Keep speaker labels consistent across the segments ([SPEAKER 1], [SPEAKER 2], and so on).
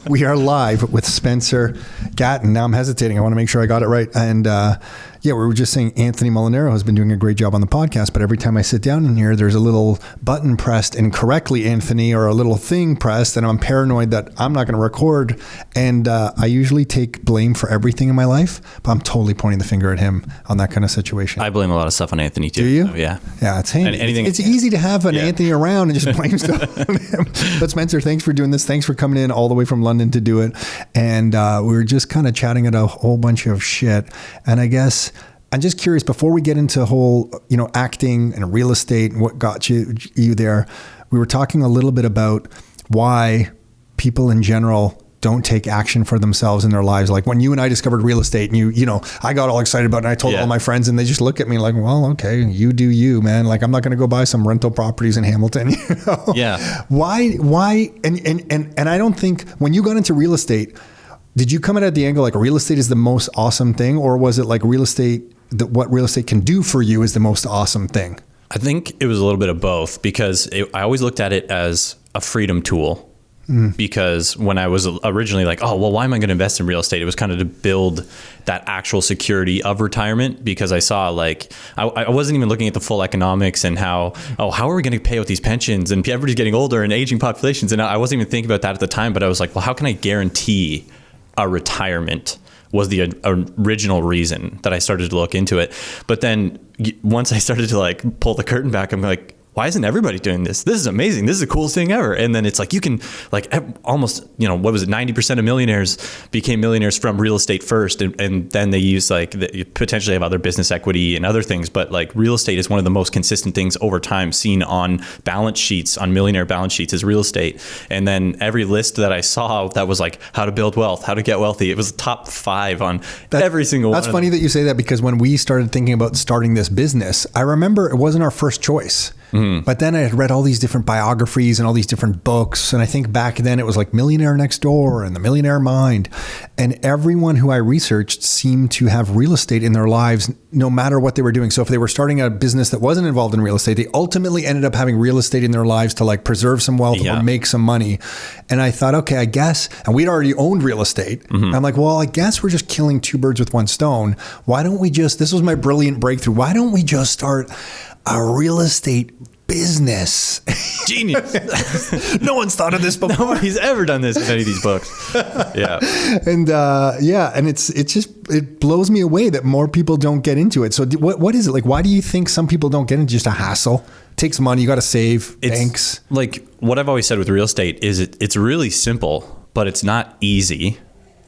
[SPEAKER 1] We are live with Spencer Gatten. Now I'm hesitating. I want to make sure I got it right. And we were just saying Anthony Molinaro has been doing a great job on the podcast, but every time I sit down in here, there's a little button pressed incorrectly, Anthony, or a little thing pressed, and I'm paranoid that I'm not going to record. And I usually take blame for everything in my life, but I'm totally pointing the finger at him on that kind of situation.
[SPEAKER 2] I blame a lot of stuff on Anthony too.
[SPEAKER 1] Do you?
[SPEAKER 2] So, yeah.
[SPEAKER 1] Yeah, it's him. It's easy to have an Anthony around and just blame stuff on him. But Spencer, thanks for doing this. Thanks for coming in all the way from London to do it. And we were just kind of chatting at a whole bunch of shit. And I guess I'm just curious, before we get into whole, acting and real estate and what got you there, we were talking a little bit about why people in general don't take action for themselves in their lives. Like when you and I discovered real estate and I got all excited about it and I told all my friends and they just look at me like, well, okay, you do you, man. Like I'm not going to go buy some rental properties in Hamilton.
[SPEAKER 2] Yeah.
[SPEAKER 1] Why? And I don't think when you got into real estate, did you come at the angle like real estate is the most awesome thing, or was it like real estate, what real estate can do for you is the most awesome thing?
[SPEAKER 2] I think it was a little bit of both because I always looked at it as a freedom tool. Because when I was originally like, oh, well, why am I going to invest in real estate? It was kind of to build that actual security of retirement, because I saw like, I wasn't even looking at the full economics and how are we going to pay out these pensions, and everybody's getting older and aging populations. And I wasn't even thinking about that at the time, but I was like, well, how can I guarantee a retirement? Was the original reason that I started to look into it. But then once I started to like pull the curtain back, I'm like, why isn't everybody doing this? This is amazing. This is the coolest thing ever. And then it's like, you can like almost, what was it? 90% of millionaires became millionaires from real estate first. And then they use you potentially have other business equity and other things. But like real estate is one of the most consistent things over time seen on balance sheets, on millionaire balance sheets is real estate. And then every list that I saw that was like how to build wealth, how to get wealthy, it was top 5 on every single one.
[SPEAKER 1] That's funny that you say that, because when we started thinking about starting this business, I remember it wasn't our first choice. But then I had read all these different biographies and all these different books. And I think back then it was like Millionaire Next Door and The Millionaire Mind. And everyone who I researched seemed to have real estate in their lives, no matter what they were doing. So if they were starting a business that wasn't involved in real estate, they ultimately ended up having real estate in their lives to like preserve some wealth or make some money. And I thought, okay, I guess, and we'd already owned real estate. I'm like, well, I guess we're just killing 2 birds with 1 stone. Why don't we just, this was my brilliant breakthrough. Why don't we just start a real estate business?
[SPEAKER 2] Genius.
[SPEAKER 1] No one's thought of this before.
[SPEAKER 2] Nobody's ever done this in any of these books. Yeah.
[SPEAKER 1] And and it blows me away that more people don't get into it. So what is it? Like, why do you think some people don't get into just a hassle? It takes money, you got to save, banks.
[SPEAKER 2] Like what I've always said with real estate is it's really simple, but it's not easy.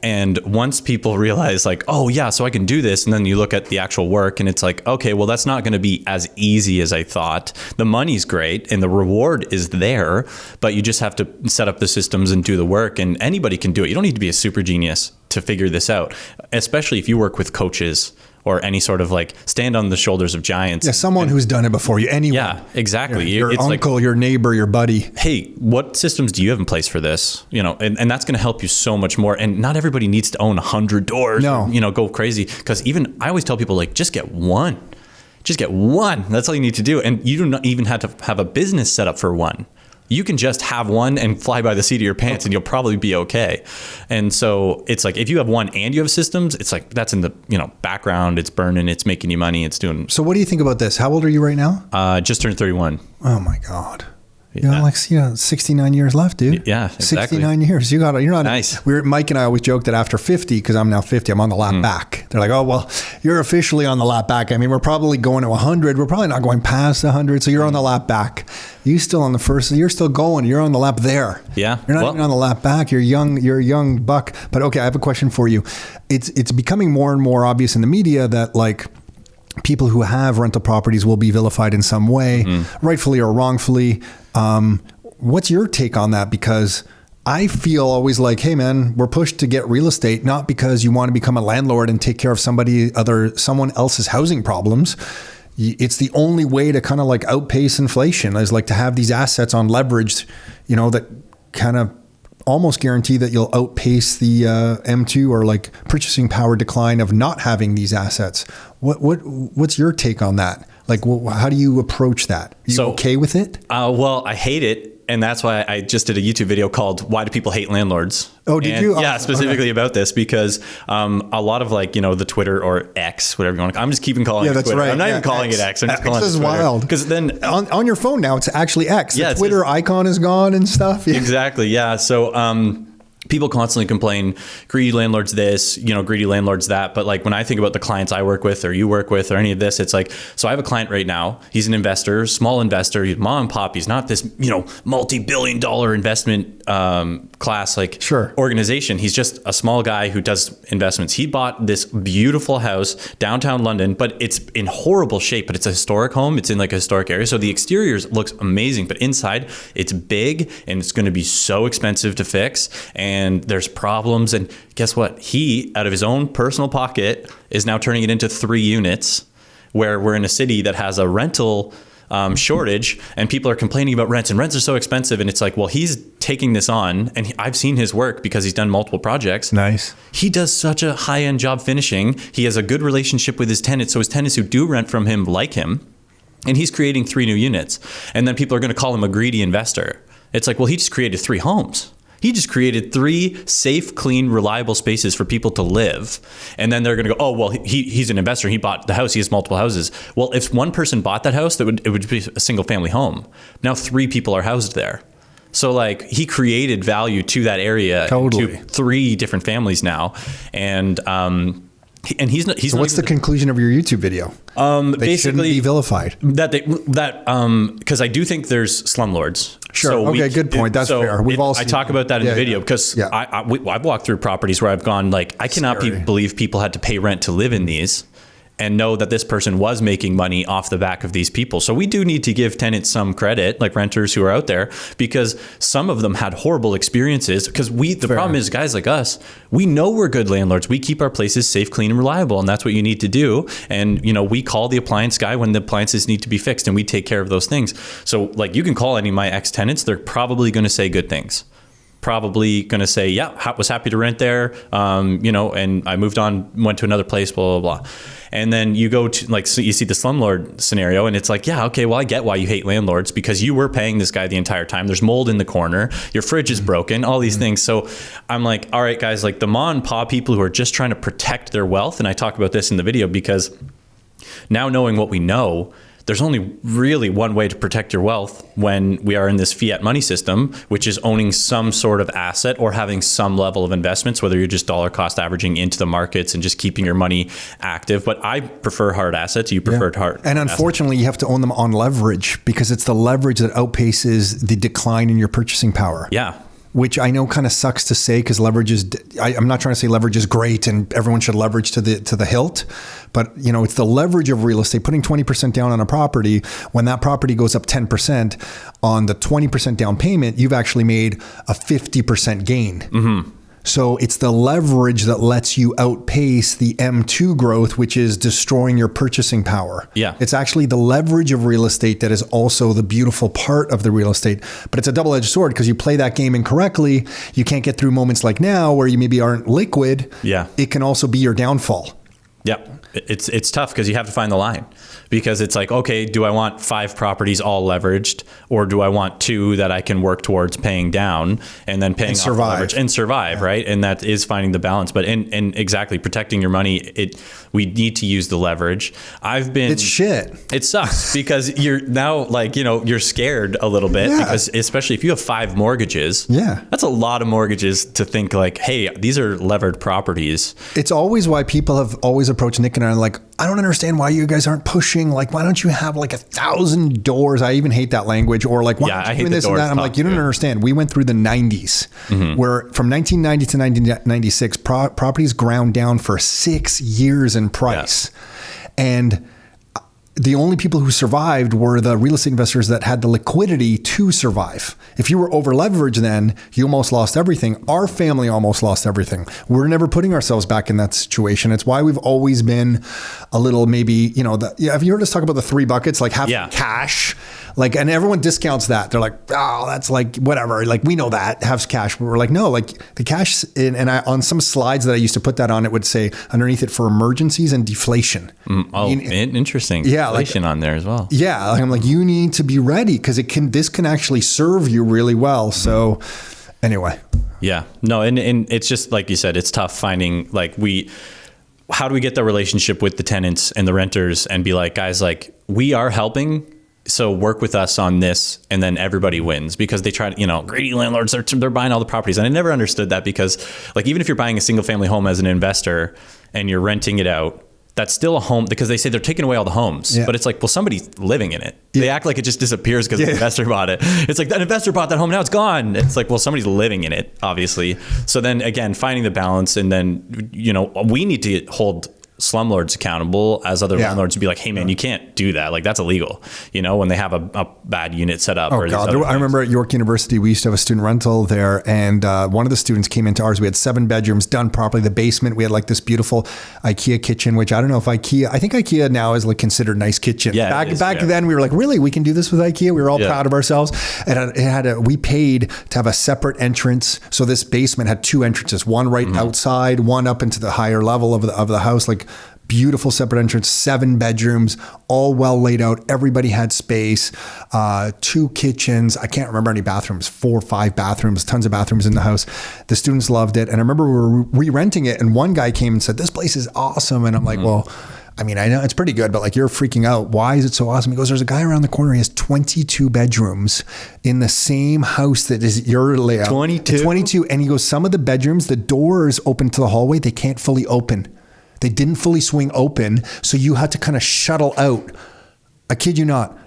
[SPEAKER 2] And once people realize like, oh yeah, so I can do this. And then you look at the actual work and it's like, okay, well, that's not going to be as easy as I thought. The money's great and the reward is there, but you just have to set up the systems and do the work, and anybody can do it. You don't need to be a super genius to figure this out, especially if you work with coaches or any sort of like stand on the shoulders of giants.
[SPEAKER 1] Yeah, someone who's done it before you. Anyone.
[SPEAKER 2] Yeah, exactly.
[SPEAKER 1] Your uncle, like, your neighbor, your buddy.
[SPEAKER 2] Hey, what systems do you have in place for this? And that's going to help you so much more. And not everybody needs to own 100 doors.
[SPEAKER 1] No.
[SPEAKER 2] Or, go crazy. Because even I always tell people like, just get one. Just get one. That's all you need to do. And you do not even have to have a business set up for one. You can just have one and fly by the seat of your pants and you'll probably be okay. And so it's like, if you have one and you have systems, it's like, that's in the, background, it's burning, it's making you money, it's doing.
[SPEAKER 1] So what do you think about this? How old are you right now?
[SPEAKER 2] Just turned 31.
[SPEAKER 1] Oh my God. You got 69 years left, dude.
[SPEAKER 2] Yeah, exactly.
[SPEAKER 1] 69 years. You're not
[SPEAKER 2] nice.
[SPEAKER 1] Mike and I always joke that after 50, because I'm now 50, I'm on the lap back. They're like, oh, well, you're officially on the lap back. I mean, we're probably going to 100. We're probably not going past 100. So you're on the lap back. You still on the first, you're still going. You're on the lap there.
[SPEAKER 2] Yeah.
[SPEAKER 1] You're not even on the lap back. You're a young buck. But okay, I have a question for you. It's becoming more and more obvious in the media that like, people who have rental properties will be vilified in some way, rightfully or wrongfully. What's your take on that? Because I feel always like, hey man, we're pushed to get real estate, not because you want to become a landlord and take care of someone else's housing problems. It's the only way to kind of like outpace inflation, is like to have these assets on leverage, that kind of almost guarantee that you'll outpace the M2 or like purchasing power decline of not having these assets. What's your take on that? Like, how do you approach that? Are you okay with it?
[SPEAKER 2] Well, I hate it And that's why I just did a YouTube video called "Why Do People Hate Landlords?"
[SPEAKER 1] Oh, did you?
[SPEAKER 2] Yeah, specifically about this, because a lot of like, the Twitter or X, whatever you want to. I'm just keeping calling it
[SPEAKER 1] that's
[SPEAKER 2] Twitter.
[SPEAKER 1] right.
[SPEAKER 2] I'm not even calling it X. I'm just calling it Twitter.
[SPEAKER 1] Wild.
[SPEAKER 2] Because then
[SPEAKER 1] on your phone now, it's actually X.
[SPEAKER 2] Yeah,
[SPEAKER 1] the Twitter icon is gone and stuff. Yeah.
[SPEAKER 2] Exactly. Yeah. So people constantly complain, greedy landlords this, greedy landlords that. But like when I think about the clients I work with or you work with or any of this, it's like, so I have a client right now. He's an investor, small investor, he's mom and pop. He's not this, multi-billion-dollar investment class organization. He's just a small guy who does investments. He bought this beautiful house downtown London, but it's in horrible shape, but it's a historic home. It's in like a historic area. So the exterior looks amazing, but inside it's big and it's going to be so expensive to fix. And there's problems. And guess what? He, out of his own personal pocket, is now turning it into 3 units, where we're in a city that has a rental shortage, and people are complaining about rents, and rents are so expensive. And it's like, well, he's taking this on, and I've seen his work because he's done multiple projects.
[SPEAKER 1] Nice.
[SPEAKER 2] He does such a high-end job finishing. He has a good relationship with his tenants. So his tenants who do rent from him like him, and he's creating 3 new units. And then people are going to call him a greedy investor. It's like, well, he just created 3 homes. He just created 3 safe, clean, reliable spaces for people to live. And then they're going to go, oh, well, he's an investor. He bought the house. He has multiple houses. Well, if one person bought that house, it would be a single family home. Now 3 people are housed there. So like he created value to that area,
[SPEAKER 1] totally.
[SPEAKER 2] To 3 different families now. And he's not.
[SPEAKER 1] So what's the conclusion of your YouTube video? They
[SPEAKER 2] Basically,
[SPEAKER 1] shouldn't be vilified.
[SPEAKER 2] Because I do think there's slumlords.
[SPEAKER 1] Sure.
[SPEAKER 2] So
[SPEAKER 1] okay. Good point. That's fair.
[SPEAKER 2] I talk about that in the video because I've walked through properties where I've gone like, I cannot believe people had to pay rent to live in these, and know that this person was making money off the back of these people. So we do need to give tenants some credit, like renters who are out there, because some of them had horrible experiences. Because the problem is, guys like us, we know we're good landlords. We keep our places safe, clean, and reliable, and that's what you need to do. And we call the appliance guy when the appliances need to be fixed, and we take care of those things. So like you can call any of my ex-tenants, they're probably going to say good things. Probably going to say, yeah, was happy to rent there, and I moved on, went to another place, blah, blah, blah. And then you go to so you see the slumlord scenario, and it's like, yeah, okay, well, I get why you hate landlords, because you were paying this guy the entire time. There's mold in the corner. Your fridge is broken, all these things. So I'm like, all right, guys, like the ma and pa people who are just trying to protect their wealth. And I talk about this in the video because now knowing what we know, there's only really one way to protect your wealth when we are in this fiat money system, which is owning some sort of asset or having some level of investments, whether you're just dollar cost averaging into the markets and just keeping your money active. But I prefer hard assets. You prefer hard
[SPEAKER 1] And unfortunately, you have to own them on leverage, because it's the leverage that outpaces the decline in your purchasing power.
[SPEAKER 2] Yeah.
[SPEAKER 1] Which I know kind of sucks to say, because leverage is, I'm not trying to say leverage is great and everyone should leverage to the hilt, but it's the leverage of real estate. Putting 20% down on a property, when that property goes up 10% on the 20% down payment, you've actually made a 50% gain. Mm-hmm. So it's the leverage that lets you outpace the M2 growth, which is destroying your purchasing power.
[SPEAKER 2] Yeah.
[SPEAKER 1] It's actually the leverage of real estate that is also the beautiful part of the real estate. But it's a double-edged sword, because you play that game incorrectly, you can't get through moments like now where you maybe aren't liquid.
[SPEAKER 2] Yeah.
[SPEAKER 1] It can also be your downfall.
[SPEAKER 2] Yeah. It's tough because you have to find the line, because it's like, okay, do I want 5 properties all leveraged, or do I want 2 that I can work towards paying down and then paying off the leverage and survive, right? And that is finding the balance. But and exactly, protecting your money, we need to use the leverage.
[SPEAKER 1] It's shit.
[SPEAKER 2] It sucks because you're now you're scared a little bit, because especially if you have 5 mortgages, that's a lot of mortgages to think like, hey, these are levered properties.
[SPEAKER 1] It's always why people have always approached Nick and I like, I don't understand why you guys aren't pushing. Like, why don't you have like 1,000 doors? I even hate that language. Or like, why aren't you doing this and that? I'm like, you don't understand. We went through the 90s, where from 1990 to 1996, properties ground down for 6 years in price. And the only people who survived were the real estate investors that had the liquidity to survive. If you were over leveraged, then you almost lost everything. Our family almost lost everything. We're never putting ourselves back in that situation. It's why we've always been a little, maybe, have you heard us talk about the 3 buckets, like having cash, Like, and everyone discounts that. They're like, oh, that's like whatever. Like, we know that has cash. But we're like, no, like the cash and I, on some slides that I used to put that on, it would say underneath it for emergencies and deflation.
[SPEAKER 2] Interesting.
[SPEAKER 1] Yeah.
[SPEAKER 2] Deflation on there as well.
[SPEAKER 1] Yeah. Like, I'm like, you need to be ready because this can actually serve you really well. So anyway.
[SPEAKER 2] Yeah. No. And it's just like you said, it's tough finding how do we get the relationship with the tenants and the renters and be like, guys, like we are helping. So work with us on this, and then everybody wins, because they try to, greedy landlords, they're buying all the properties. And I never understood that, because like, even if you're buying a single family home as an investor and you're renting it out, that's still a home, because they say they're taking away all the homes, but it's like, well, somebody's living in it. They act like it just disappears because the investor bought it. It's like, that investor bought that home, now it's gone. It's like, well, somebody's living in it, obviously. So then again, finding the balance, and then, we need to hold slumlords accountable as other landlords to be like, hey man, you can't do that. Like, that's illegal, when they have a bad unit set up.
[SPEAKER 1] Oh God. I remember at York University, we used to have a student rental there, and one of the students came into ours. We had 7 bedrooms done properly. The basement, we had like this beautiful IKEA kitchen, which I don't know if I think IKEA now is like considered nice kitchen.
[SPEAKER 2] Yeah,
[SPEAKER 1] back then we were like, really, we can do this with IKEA. We were all proud of ourselves. And we paid to have a separate entrance. So this basement had 2 entrances, one right outside, one up into the higher level of the house. Like, beautiful separate entrance, 7 bedrooms, all well laid out. Everybody had space, 2 kitchens. I can't remember any bathrooms, 4 or 5 bathrooms, tons of bathrooms in the house. The students loved it. And I remember we were re-renting it, and one guy came and said, this place is awesome. And I'm like, well, I mean, I know it's pretty good, but like, you're freaking out. Why is it so awesome? He goes, there's a guy around the corner. He has 22 bedrooms in the same house that is your layout. 22. And he goes, some of the bedrooms, the doors open to the hallway, they can't fully open. They didn't fully swing open, so you had to kind of shuttle out. I kid you not.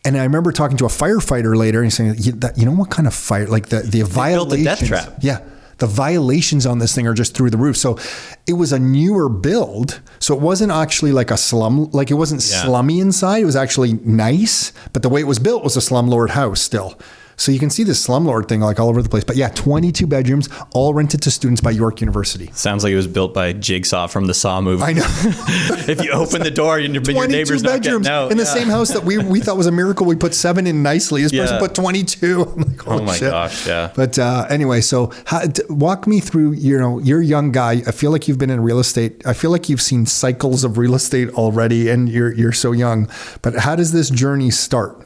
[SPEAKER 1] And I remember talking to a firefighter later, and he's saying, you know what kind of fire, like the violations.
[SPEAKER 2] Built a death trap.
[SPEAKER 1] Yeah. The violations on this thing are just through the roof. So it was a newer build. So it wasn't actually like a slum, like it wasn't slummy inside. It was actually nice, but the way it was built was a slumlord house still. So you can see this slumlord thing like all over the place. But yeah, 22 bedrooms, all rented to students by York University.
[SPEAKER 2] Sounds like it was built by Jigsaw from the Saw movie.
[SPEAKER 1] I know.
[SPEAKER 2] If you open the door and your neighbor's not getting out.
[SPEAKER 1] In the same house that we thought was a miracle. We put 7 in nicely. This person put 22. I'm like,
[SPEAKER 2] oh my gosh, yeah.
[SPEAKER 1] But anyway, so walk me through, you're a young guy. I feel like you've been in real estate. I feel like you've seen cycles of real estate already, and you're so young. But how does this journey start?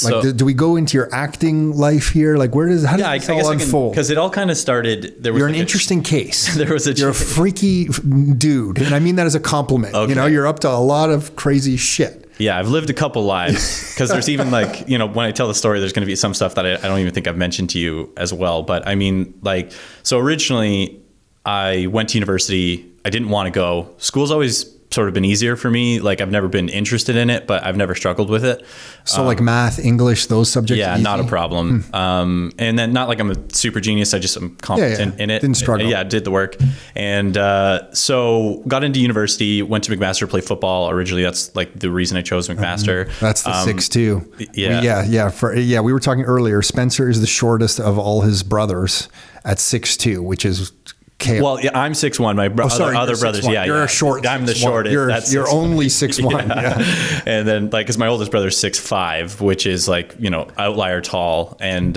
[SPEAKER 1] Like, do we go into your acting life here? Like, how does this all unfold?
[SPEAKER 2] Because it all kind of started.
[SPEAKER 1] You're an interesting case.
[SPEAKER 2] You're
[SPEAKER 1] a freaky dude, and I mean that as a compliment. Okay. You're up to a lot of crazy shit.
[SPEAKER 2] Yeah, I've lived a couple lives, because there's even like, when I tell the story, there's going to be some stuff that I don't even think I've mentioned to you as well. But I mean, like, so originally I went to university. I didn't want to go. School's always sort of been easier for me. Like, I've never been interested in it, but I've never struggled with it.
[SPEAKER 1] So like math, English, those subjects?
[SPEAKER 2] Yeah, easy? Not a problem. And then not like I'm a super genius. I just am competent in it.
[SPEAKER 1] Didn't struggle.
[SPEAKER 2] Yeah, did the work. And so got into university, went to McMaster to play football. Originally, that's like the reason I chose McMaster.
[SPEAKER 1] That's the 6'2".
[SPEAKER 2] Yeah.
[SPEAKER 1] We were talking earlier. Spencer is the shortest of all his brothers at 6'2", which is chaos.
[SPEAKER 2] Well, yeah, I'm 6'1". My other brothers,
[SPEAKER 1] you're a short.
[SPEAKER 2] I'm the shortest.
[SPEAKER 1] You're only 6'1". Yeah.
[SPEAKER 2] And then, like, because my oldest brother's 6'5", which is like, outlier tall. And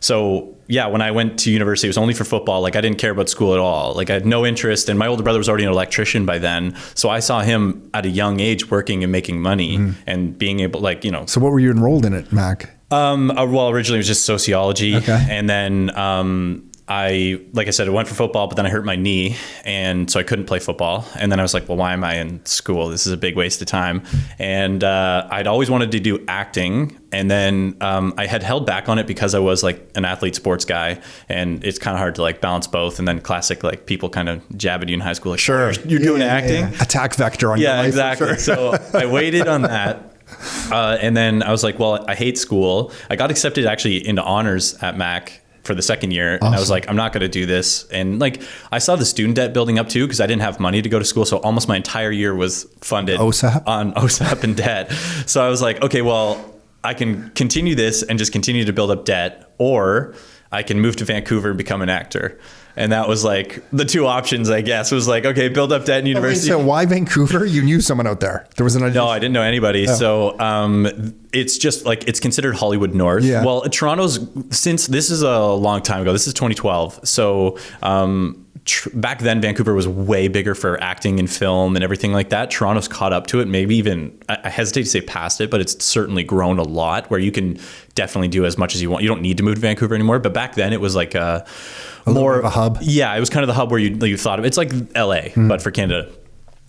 [SPEAKER 2] so yeah, when I went to university, it was only for football. Like, I didn't care about school at all. Like, I had no interest. And my older brother was already an electrician by then, so I saw him at a young age working and making money and being able, like,
[SPEAKER 1] So what were you enrolled in at Mac?
[SPEAKER 2] Well, originally it was just sociology, and then like I said, I went for football, but then I hurt my knee, and so I couldn't play football. And then I was like, well, why am I in school? This is a big waste of time. And I'd always wanted to do acting, and then I had held back on it because I was like an athlete sports guy, and it's kind of hard to like balance both. And then classic, like, people kind of jab at you in high school, like,
[SPEAKER 1] sure,
[SPEAKER 2] you're doing acting.
[SPEAKER 1] Attack vector on your life.
[SPEAKER 2] Yeah, exactly.
[SPEAKER 1] Sure.
[SPEAKER 2] So I waited on that. And then I was like, well, I hate school. I got accepted actually into honors at Mac for the second year. Awesome. And I was like, I'm not going to do this. And like, I saw the student debt building up too, because I didn't have money to go to school. So almost my entire year was funded
[SPEAKER 1] OSAP?
[SPEAKER 2] on OSAP and debt. So I was like, okay, well, I can continue this and just continue to build up debt, or I can move to Vancouver and become an actor. And that was like the two options, I guess. It was like, okay, build up debt in university.
[SPEAKER 1] So why Vancouver? You knew someone out there. There was an
[SPEAKER 2] No, I didn't know anybody. Oh. So it's just like, it's considered Hollywood North. Yeah. Well, Toronto's, since this is a long time ago, this is 2012. So back then, Vancouver was way bigger for acting and film and everything like that. Toronto's caught up to it, maybe even, I hesitate to say past it, but it's certainly grown a lot where you can definitely do as much as you want. You don't need to move to Vancouver anymore. But back then it was like a more
[SPEAKER 1] of a hub.
[SPEAKER 2] Yeah, it was kind of the hub where you thought of it's like LA, but for Canada.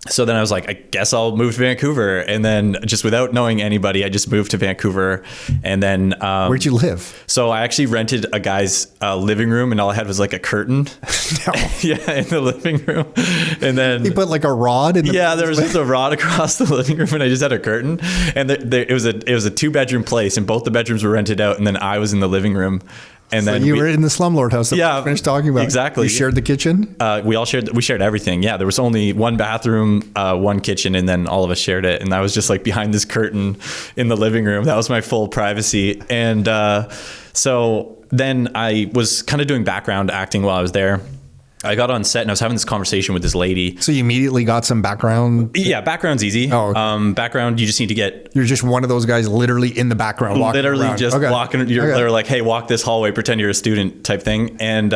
[SPEAKER 2] So then I was like, I guess I'll move to Vancouver. And then just without knowing anybody, I just moved to Vancouver. And then
[SPEAKER 1] where'd you live?
[SPEAKER 2] So I actually rented a guy's living room, and all I had was like a curtain.
[SPEAKER 1] No.
[SPEAKER 2] Yeah, in the living room. And then
[SPEAKER 1] he put like a rod in the
[SPEAKER 2] there was just a rod across the living room, and I just had a curtain. And it was a 2-bedroom place, and both the bedrooms were rented out, and then I was in the living room. And so then
[SPEAKER 1] you were in the slumlord house that we finished talking about.
[SPEAKER 2] Exactly.
[SPEAKER 1] You shared the kitchen?
[SPEAKER 2] We shared everything. Yeah. There was only one bathroom, one kitchen, and then all of us shared it. And I was just like behind this curtain in the living room. That was my full privacy. And so then I was kind of doing background acting while I was there. I got on set and I was having this conversation with this lady.
[SPEAKER 1] So you immediately got some background?
[SPEAKER 2] Yeah, background's easy.
[SPEAKER 1] Oh, okay.
[SPEAKER 2] Background, you just need to get...
[SPEAKER 1] You're just one of those guys literally in the background walking
[SPEAKER 2] literally
[SPEAKER 1] around.
[SPEAKER 2] Just walking. They're like, hey, walk this hallway, pretend you're a student type thing. And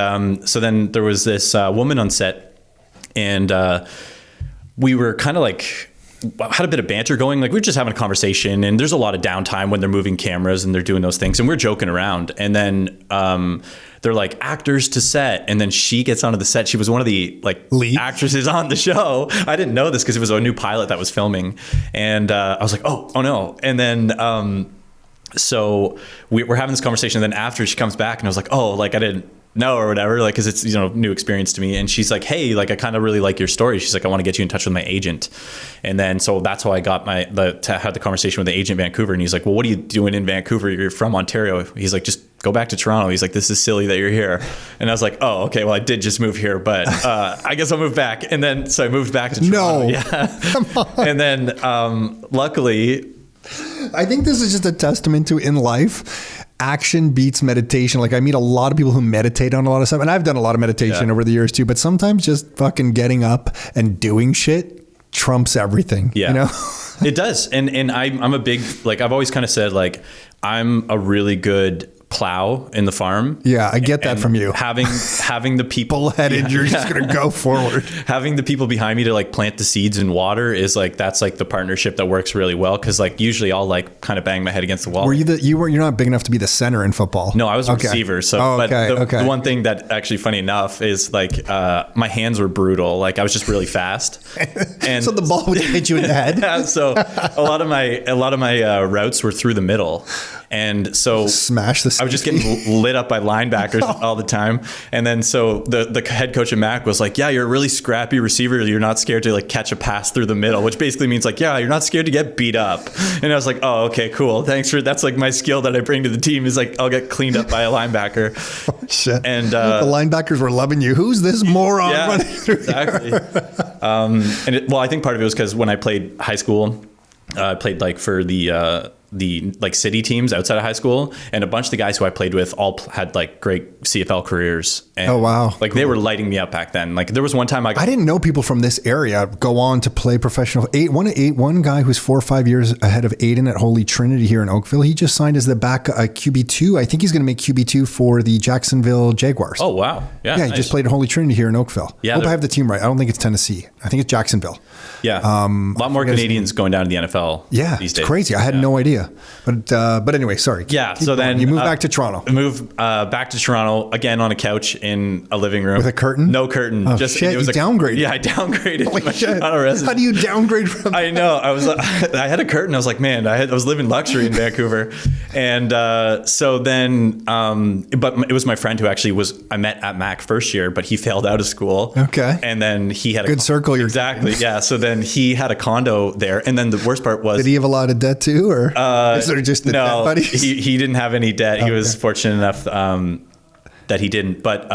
[SPEAKER 2] so then there was this woman on set, and we were kind of like... had a bit of banter going. Like we were just having a conversation, and there's a lot of downtime when they're moving cameras and they're doing those things, and we're joking around. And then they're like, actors to set, and then she gets onto the set. She was one of the like lead actresses on the show. I didn't know this because it was a new pilot that was filming, and I was like, oh no. And then so we're having this conversation, and then after she comes back, and I was like, oh, like I didn't know or whatever, like, cause it's, new experience to me. And she's like, hey, like, I kind of really like your story. She's like, I want to get you in touch with my agent. And then, so that's how I got to have the conversation with the agent in Vancouver. And he's like, well, what are you doing in Vancouver? You're from Ontario. He's like, just go back to Toronto. He's like, this is silly that you're here. And I was like, oh, okay, well, I did just move here, but I guess I'll move back. And then, so I moved back to Toronto.
[SPEAKER 1] No.
[SPEAKER 2] Yeah.
[SPEAKER 1] Come on.
[SPEAKER 2] And then, luckily,
[SPEAKER 1] I think this is just a testament to, in life, action beats meditation. Like I meet a lot of people who meditate on a lot of stuff, and I've done a lot of meditation over the years too, but sometimes just fucking getting up and doing shit trumps everything. Yeah.
[SPEAKER 2] It does. And I'm a big, like, I've always kind of said, like, I'm a really good plow in the farm.
[SPEAKER 1] Yeah, I get that from you.
[SPEAKER 2] Having the people
[SPEAKER 1] bullheaded, you're just gonna go forward.
[SPEAKER 2] Having the people behind me to like plant the seeds and water is like, that's like the partnership that works really well. Cause like usually I'll like kind of bang my head against the wall.
[SPEAKER 1] You're not big enough to be the center in football.
[SPEAKER 2] No, I was a receiver. So but the one thing that actually funny enough is like my hands were brutal. Like I was just really fast. And
[SPEAKER 1] so the ball would hit you in the head.
[SPEAKER 2] So a lot of my routes were through the middle. And so
[SPEAKER 1] smash the
[SPEAKER 2] I was just getting lit up by linebackers all the time. And then so the head coach at Mac was like, yeah, you're a really scrappy receiver. You're not scared to like catch a pass through the middle, which basically means like, yeah, you're not scared to get beat up. And I was like, oh, okay, cool. Thanks that's like my skill that I bring to the team is like, I'll get cleaned up by a linebacker.
[SPEAKER 1] Oh, shit.
[SPEAKER 2] And
[SPEAKER 1] the linebackers were loving you. Who's this moron running through
[SPEAKER 2] exactly. Well, I think part of it was because when I played high school, I played like for the like city teams outside of high school, and a bunch of the guys who I played with all had like great CFL careers. And
[SPEAKER 1] oh wow!
[SPEAKER 2] Like they were lighting me up back then. Like there was one time I
[SPEAKER 1] didn't know people from this area go on to play professional. One guy who's 4 or 5 years ahead of Aiden at Holy Trinity here in Oakville. He just signed as the back QB2. I think he's going to make QB2 for the Jacksonville Jaguars.
[SPEAKER 2] Oh wow!
[SPEAKER 1] Yeah, he just played at Holy Trinity here in Oakville. Yeah, hope I have the team right. I don't think it's Tennessee. I think it's Jacksonville.
[SPEAKER 2] Yeah, a lot more Canadians going down to the NFL.
[SPEAKER 1] Yeah, these days. It's crazy. I had no idea. But anyway, sorry.
[SPEAKER 2] Yeah. So then
[SPEAKER 1] you moved back to Toronto.
[SPEAKER 2] Moved back to Toronto again on a couch in a living room
[SPEAKER 1] with a curtain.
[SPEAKER 2] No curtain.
[SPEAKER 1] Oh, just shit, it was downgraded.
[SPEAKER 2] Yeah, I downgraded.
[SPEAKER 1] Holy shit. How do you downgrade from?
[SPEAKER 2] I know. I had a curtain. I was like, man, I was living luxury in Vancouver, and so then, but it was my friend who actually I met at Mac first year, but he failed out of school.
[SPEAKER 1] Okay.
[SPEAKER 2] And then he had
[SPEAKER 1] good circle.
[SPEAKER 2] Exactly. Yeah. So then he had a condo there, and then the worst part was,
[SPEAKER 1] did he have a lot of debt too, or is there just the
[SPEAKER 2] no,
[SPEAKER 1] debt buddies?
[SPEAKER 2] He didn't have any debt. He was fortunate enough. that he didn't. But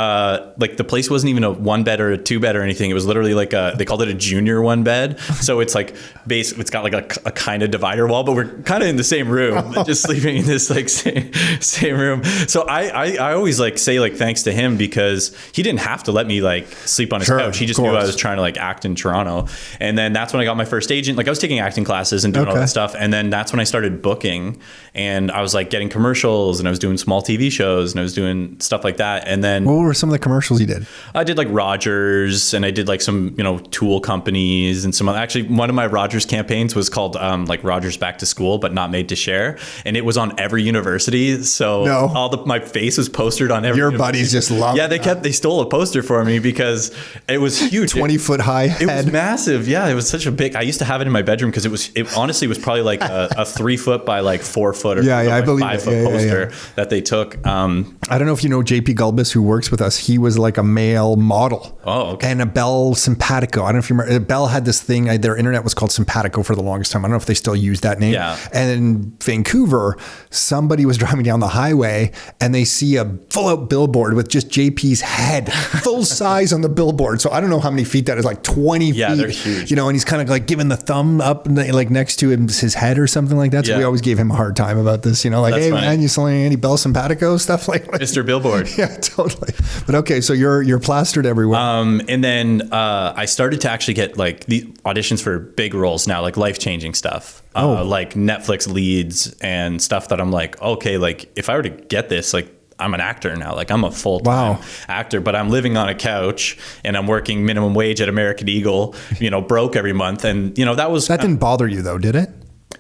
[SPEAKER 2] like the place wasn't even a 1-bed or a 2-bed or anything. It was literally like they called it a junior 1-bed. So it's like it's got like a kind of divider wall, but we're kind of in the same room, just sleeping in this like same room. So I always like say like thanks to him, because he didn't have to let me like sleep on his couch. He just knew I was trying to like act in Toronto. And then that's when I got my first agent. Like I was taking acting classes and doing all that stuff. And then that's when I started booking, and I was like getting commercials, and I was doing small TV shows, and I was doing stuff like that. And then
[SPEAKER 1] what were some of the commercials you did?
[SPEAKER 2] I did like Rogers, and I did like some, tool companies, and some actually one of my Rogers campaigns was called like Rogers Back to School, but not made to share. And it was on every university. So my face was postered on every university.
[SPEAKER 1] Buddies just loved
[SPEAKER 2] they stole a poster for me because it was huge.
[SPEAKER 1] 20-foot high head.
[SPEAKER 2] It was massive. Yeah, it was such a big, I used to have it in my bedroom because it honestly was probably like a 3-foot by like 4-foot or
[SPEAKER 1] I believe
[SPEAKER 2] 5-foot poster that they took.
[SPEAKER 1] I don't know if you know JP Gulbis, who works with us. He was like a male model.
[SPEAKER 2] Oh, okay.
[SPEAKER 1] And a Bell Simpatico. I don't know if you remember. Bell had this thing, their internet was called Simpatico for the longest time. I don't know if they still use that name.
[SPEAKER 2] Yeah.
[SPEAKER 1] And in Vancouver, somebody was driving down the highway and they see a full out billboard with just JP's head, full size on the billboard. So I don't know how many feet that is, like 20 feet.
[SPEAKER 2] Yeah, they're huge.
[SPEAKER 1] And he's kind of like giving the thumb up like next to his head or something like that. So we always gave him a hard time about this, like, that's hey funny. Man, you selling any Bell Simpatico stuff like
[SPEAKER 2] Mr. Billboard.
[SPEAKER 1] Yeah, totally. But okay, so you're plastered everywhere.
[SPEAKER 2] And then I started to actually get like the auditions for big roles now, like life-changing stuff, like Netflix leads and stuff that I'm like, okay, like if I were to get this, like I'm an actor now, like I'm a full-time actor, but I'm living on a couch and I'm working minimum wage at American Eagle, broke every month. And that
[SPEAKER 1] didn't bother you though, did it?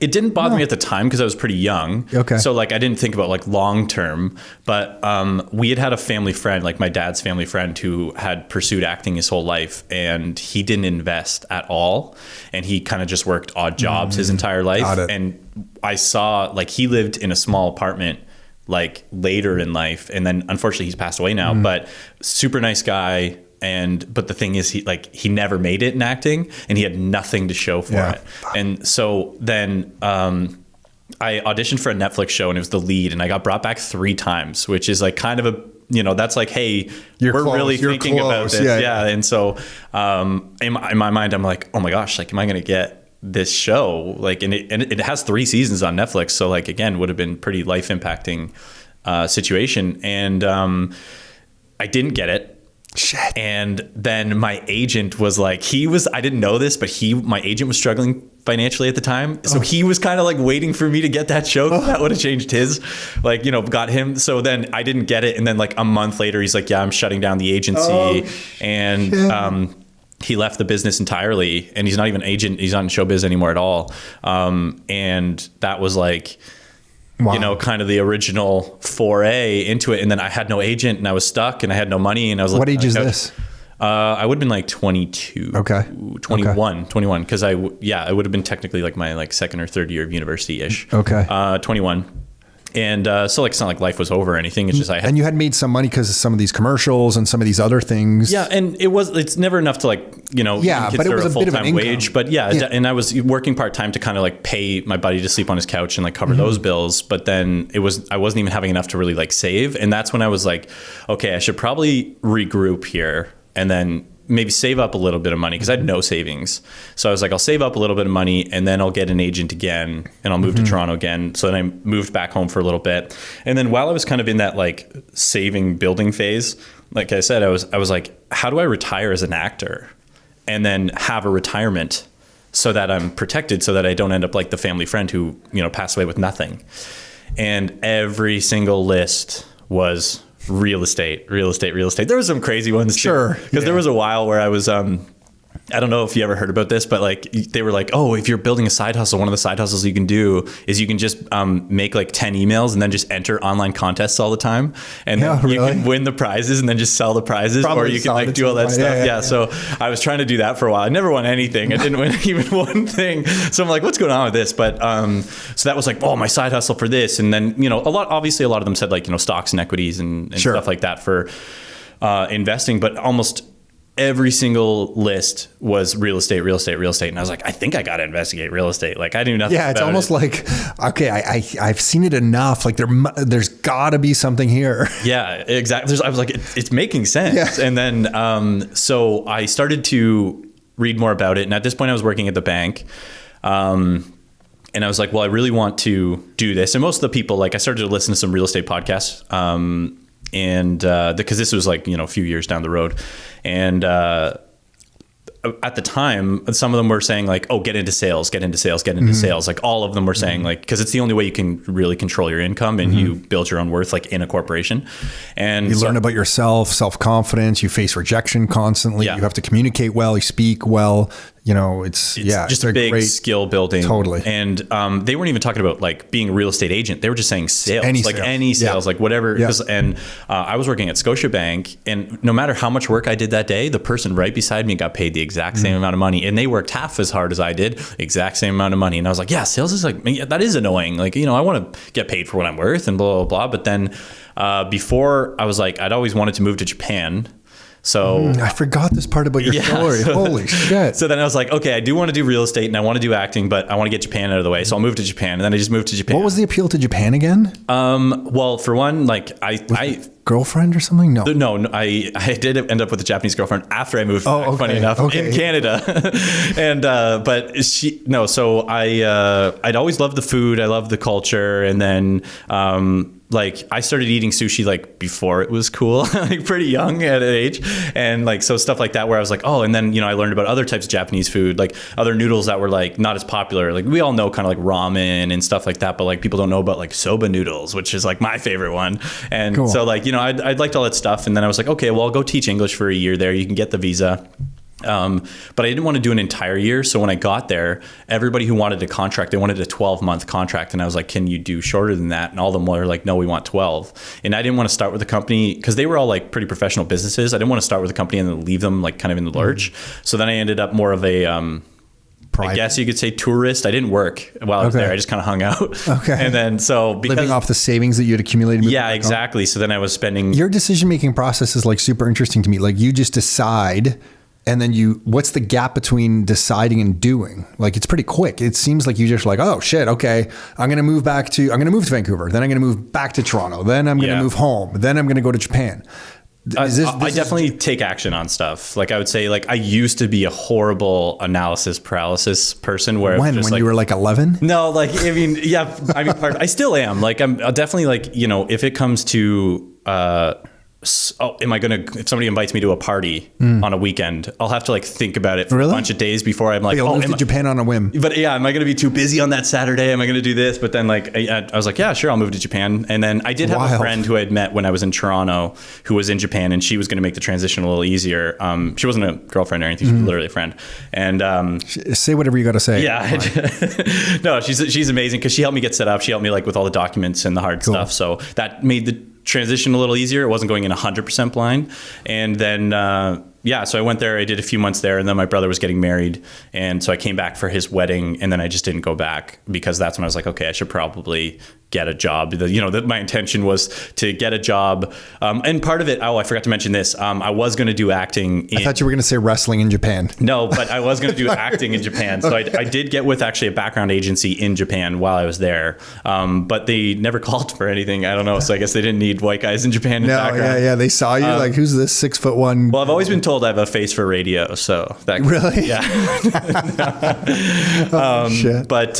[SPEAKER 2] It didn't bother me at the time because I was pretty young.
[SPEAKER 1] Okay.
[SPEAKER 2] So like I didn't think about like long term, but we had a family friend, like my dad's family friend, who had pursued acting his whole life, and he didn't invest at all, and he kind of just worked odd jobs his entire life. And I saw like he lived in a small apartment like later in life, and then unfortunately he's passed away now, but super nice guy. But the thing is, he never made it in acting, and he had nothing to show for it. And so then I auditioned for a Netflix show, and it was the lead, and I got brought back 3 times, which is like kind of a, that's like, hey, we're really thinking about this. Yeah. And so in my mind, I'm like, oh my gosh, like, am I going to get this show? Like, and it has 3 seasons on Netflix. So like, again, would have been pretty life impacting situation. And I didn't get it.
[SPEAKER 1] Shit.
[SPEAKER 2] And then my agent was like, I didn't know this, but my agent was struggling financially at the time. So he was kind of like waiting for me to get that show. That would have changed his, got him. So then I didn't get it. And then like a month later, he's like, yeah, I'm shutting down the agency. And he left the business entirely, and he's not even an agent. He's not in showbiz anymore at all. And that was like, kind of the original foray into it. And then I had no agent, and I was stuck, and I had no money, and I was like,
[SPEAKER 1] what age is this?
[SPEAKER 2] I would have been like 22, 21, because I would have been technically like my like second or third year of university ish. 21. And so like it's not like life was over or anything. It's just
[SPEAKER 1] and you had made some money because of some of these commercials and some of these other things.
[SPEAKER 2] Yeah, and it's never enough to like
[SPEAKER 1] but it was a bit of an income.
[SPEAKER 2] Wage. But and I was working part time to kind of like pay my buddy to sleep on his couch and like cover those bills. But then I wasn't even having enough to really like save. And that's when I was like, okay, I should probably regroup here and then maybe save up a little bit of money, because I had no savings. So I was like, I'll save up a little bit of money, and then I'll get an agent again, and I'll move to Toronto again. So then I moved back home for a little bit. And then while I was kind of in that like saving building phase, like I said, I was like, how do I retire as an actor and then have a retirement so that I'm protected, so that I don't end up like the family friend who, passed away with nothing. And every single list was real estate. There were some crazy ones too. Because there was a while where I was I don't know if you ever heard about this, but like they were like, oh, if you're building a side hustle, one of the side hustles you can do is you can just make like 10 emails and then just enter online contests all the time. And then you can win the prizes and then just sell the prizes. Probably, or you can like do all that stuff. Yeah. So I was trying to do that for a while. I never won anything. I didn't win even one thing. So I'm like, what's going on with this? But so that was like, oh, my side hustle for this. And then, a lot of them said like, stocks and equities and stuff like that for investing. But almost every single list was real estate. And I was like, I think I got to investigate real estate. Like I knew nothing.
[SPEAKER 1] Yeah. It's almost like, okay, I've seen it enough. Like there's gotta be something here.
[SPEAKER 2] Yeah, exactly. I was like, it's making sense. Yeah. And then, so I started to read more about it. And at this point I was working at the bank. And I was like, well, I really want to do this. And most of the people, like I started to listen to some real estate podcasts. And because this was like, a few years down the road. And at the time, some of them were saying like, oh, get into sales. Like all of them were saying like, because it's the only way you can really control your income and you build your own worth like in a corporation. And
[SPEAKER 1] you learn about yourself, self-confidence, you face rejection constantly. You have to communicate well, you speak well. It's
[SPEAKER 2] just a big skill building.
[SPEAKER 1] Totally.
[SPEAKER 2] And they weren't even talking about like being a real estate agent. They were just saying sales, any sales, like whatever. Yeah. And I was working at Scotiabank, and no matter how much work I did that day, the person right beside me got paid the exact same amount of money, and they worked half as hard as I did, exact same amount of money. And I was like, yeah, sales is like, that is annoying. Like, I want to get paid for what I'm worth and blah, blah, blah. But then before I was like, I'd always wanted to move to Japan. So
[SPEAKER 1] I forgot this part about your story. Holy shit.
[SPEAKER 2] So then I was like, okay, I do want to do real estate and I want to do acting, but I want to get Japan out of the way. So I'll move to Japan. And then I just moved to Japan.
[SPEAKER 1] What was the appeal to Japan again?
[SPEAKER 2] Well, for one, like I
[SPEAKER 1] girlfriend or something?
[SPEAKER 2] No, I did end up with a Japanese girlfriend after I moved back, funny enough, in Canada. And, but I'd always loved the food. I loved the culture. And then, like I started eating sushi like before it was cool, like pretty young at an age. And like, so stuff like that where I was like, oh, and then, I learned about other types of Japanese food, like other noodles that were like not as popular. Like we all know kind of like ramen and stuff like that, but like people don't know about like soba noodles, which is like my favorite one. And cool. So like, I'd liked all that stuff. And then I was like, okay, well, I'll go teach English for a year there. You can get the visa. But I didn't want to do an entire year. So when I got there, everybody who wanted a contract, they wanted a 12-month contract. And I was like, can you do shorter than that? And all of them were like, no, we want 12. And I didn't want to start with a company because they were all like pretty professional businesses. I didn't want to start with a company and then leave them like kind of in the lurch. So then I ended up more of a, I guess you could say tourist. I didn't work while I was there. I just kind of hung out. Okay. And then
[SPEAKER 1] living off the savings that you had accumulated.
[SPEAKER 2] Yeah, exactly. So then I was spending.
[SPEAKER 1] Your decision-making process is like super interesting to me. Like you just decide. And then what's the gap between deciding and doing? Like, it's pretty quick. It seems like you just like, oh shit, okay, I'm going to move to Vancouver. Then I'm going to move back to Toronto. Then I'm going to move home. Then I'm going to go to Japan.
[SPEAKER 2] I definitely take action on stuff. Like I would say, like I used to be a horrible analysis paralysis person. Where
[SPEAKER 1] when you were like 11?
[SPEAKER 2] No, like I still am. Like I'm definitely like if it comes to if somebody invites me to a party on a weekend, I'll have to like think about it for a bunch of days before I'm like,
[SPEAKER 1] move to Japan on a whim.
[SPEAKER 2] But yeah, am I going to be too busy on that Saturday? Am I going to do this? But then like, I was like, yeah, sure. I'll move to Japan. And then I did have a friend who I had met when I was in Toronto who was in Japan, and she was going to make the transition a little easier. She wasn't a girlfriend or anything. She was literally a friend. And,
[SPEAKER 1] say whatever you got to say.
[SPEAKER 2] Yeah. No, she's amazing. Cause she helped me get set up. She helped me like with all the documents and the hard stuff. So that made the transition a little easier. It wasn't going in 100% blind. And then, so I went there, I did a few months there, and then my brother was getting married. And so I came back for his wedding, and then I just didn't go back because that's when I was like, okay, I should probably get a job. My intention was to get a job. And part of it, I forgot to mention this. I was going to do acting.
[SPEAKER 1] I thought you were going to say wrestling in Japan.
[SPEAKER 2] No, but I was going to do acting in Japan. So I did get with actually a background agency in Japan while I was there. But they never called for anything. I don't know. So I guess they didn't need white guys in Japan.
[SPEAKER 1] Yeah. They saw you like, who's this 6'1"?
[SPEAKER 2] Well, I've always been told I have a face for radio. So that
[SPEAKER 1] really?
[SPEAKER 2] Yeah.
[SPEAKER 1] Shit.
[SPEAKER 2] But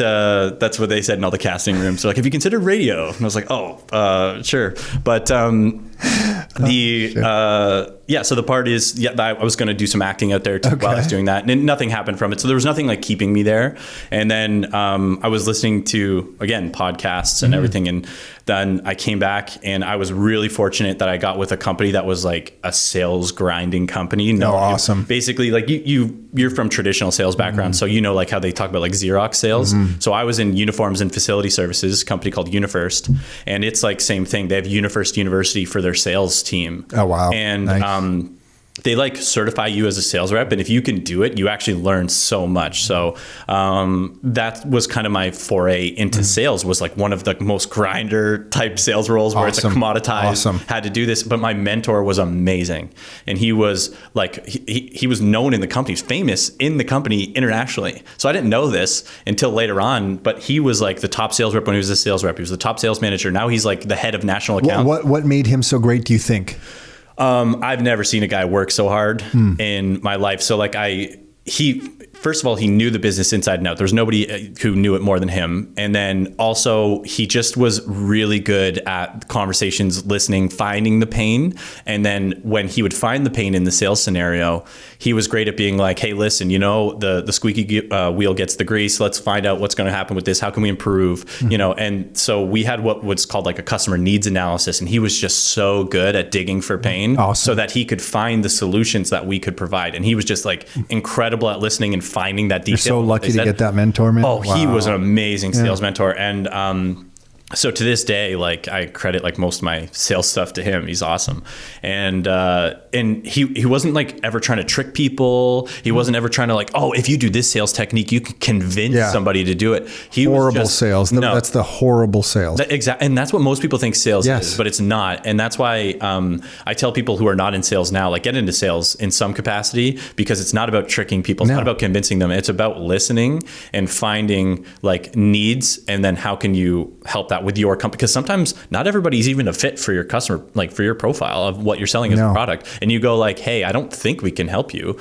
[SPEAKER 2] that's what they said in all the casting rooms. So like, have you considered radio? And I was like, sure. But so the part is, I was going to do some acting out there too while I was doing that, and nothing happened from it. So there was nothing like keeping me there. And then I was listening to, again, podcasts and everything. And then I came back, and I was really fortunate that I got with a company that was like a sales grinding company.
[SPEAKER 1] Awesome.
[SPEAKER 2] Basically, like you're from traditional sales background, so like how they talk about like Xerox sales. So I was in uniforms and facility services, a company called UniFirst, and it's like same thing. They have UniFirst University for their sales team.
[SPEAKER 1] Oh wow!
[SPEAKER 2] And
[SPEAKER 1] nice.
[SPEAKER 2] they like certify you as a sales rep, and if you can do it, you actually learn so much. So that was kind of my foray into sales, was like one of the most grinder type sales roles where it's a commoditized, had to do this. But my mentor was amazing, and he was like, he was known in the company, famous in the company internationally. So I didn't know this until later on, but he was like the top sales rep when he was a sales rep. He was the top sales manager. Now he's like the head of national accounts.
[SPEAKER 1] What made him so great, do you think?
[SPEAKER 2] I've never seen a guy work so hard in my life. So like first of all, he knew the business inside and out. There's nobody who knew it more than him. And then also he just was really good at conversations, listening, finding the pain. And then when he would find the pain in the sales scenario, he was great at being like, hey, listen, the squeaky wheel gets the grease. Let's find out what's going to happen with this. How can we improve? And so we had what was called like a customer needs analysis. And he was just so good at digging for pain so that he could find the solutions that we could provide. And he was just like incredible at listening and finding that detail.
[SPEAKER 1] You're so lucky to get that mentor, man.
[SPEAKER 2] Oh, wow. He was an amazing sales mentor. And so to this day, like I credit like most of my sales stuff to him. He's awesome. And he wasn't like ever trying to trick people. He wasn't ever trying to like, oh, if you do this sales technique, you can convince somebody to do it.
[SPEAKER 1] Horrible sales. No, that's the horrible sales.
[SPEAKER 2] Exactly. And that's what most people think sales is, but it's not. And that's why I tell people who are not in sales now, like get into sales in some capacity, because it's not about tricking people. It's not about convincing them. It's about listening and finding like needs. And then how can you help that with your company? Because sometimes not everybody's even a fit for your customer, like for your profile of what you're selling as a product. And you go like, hey, I don't think we can help you.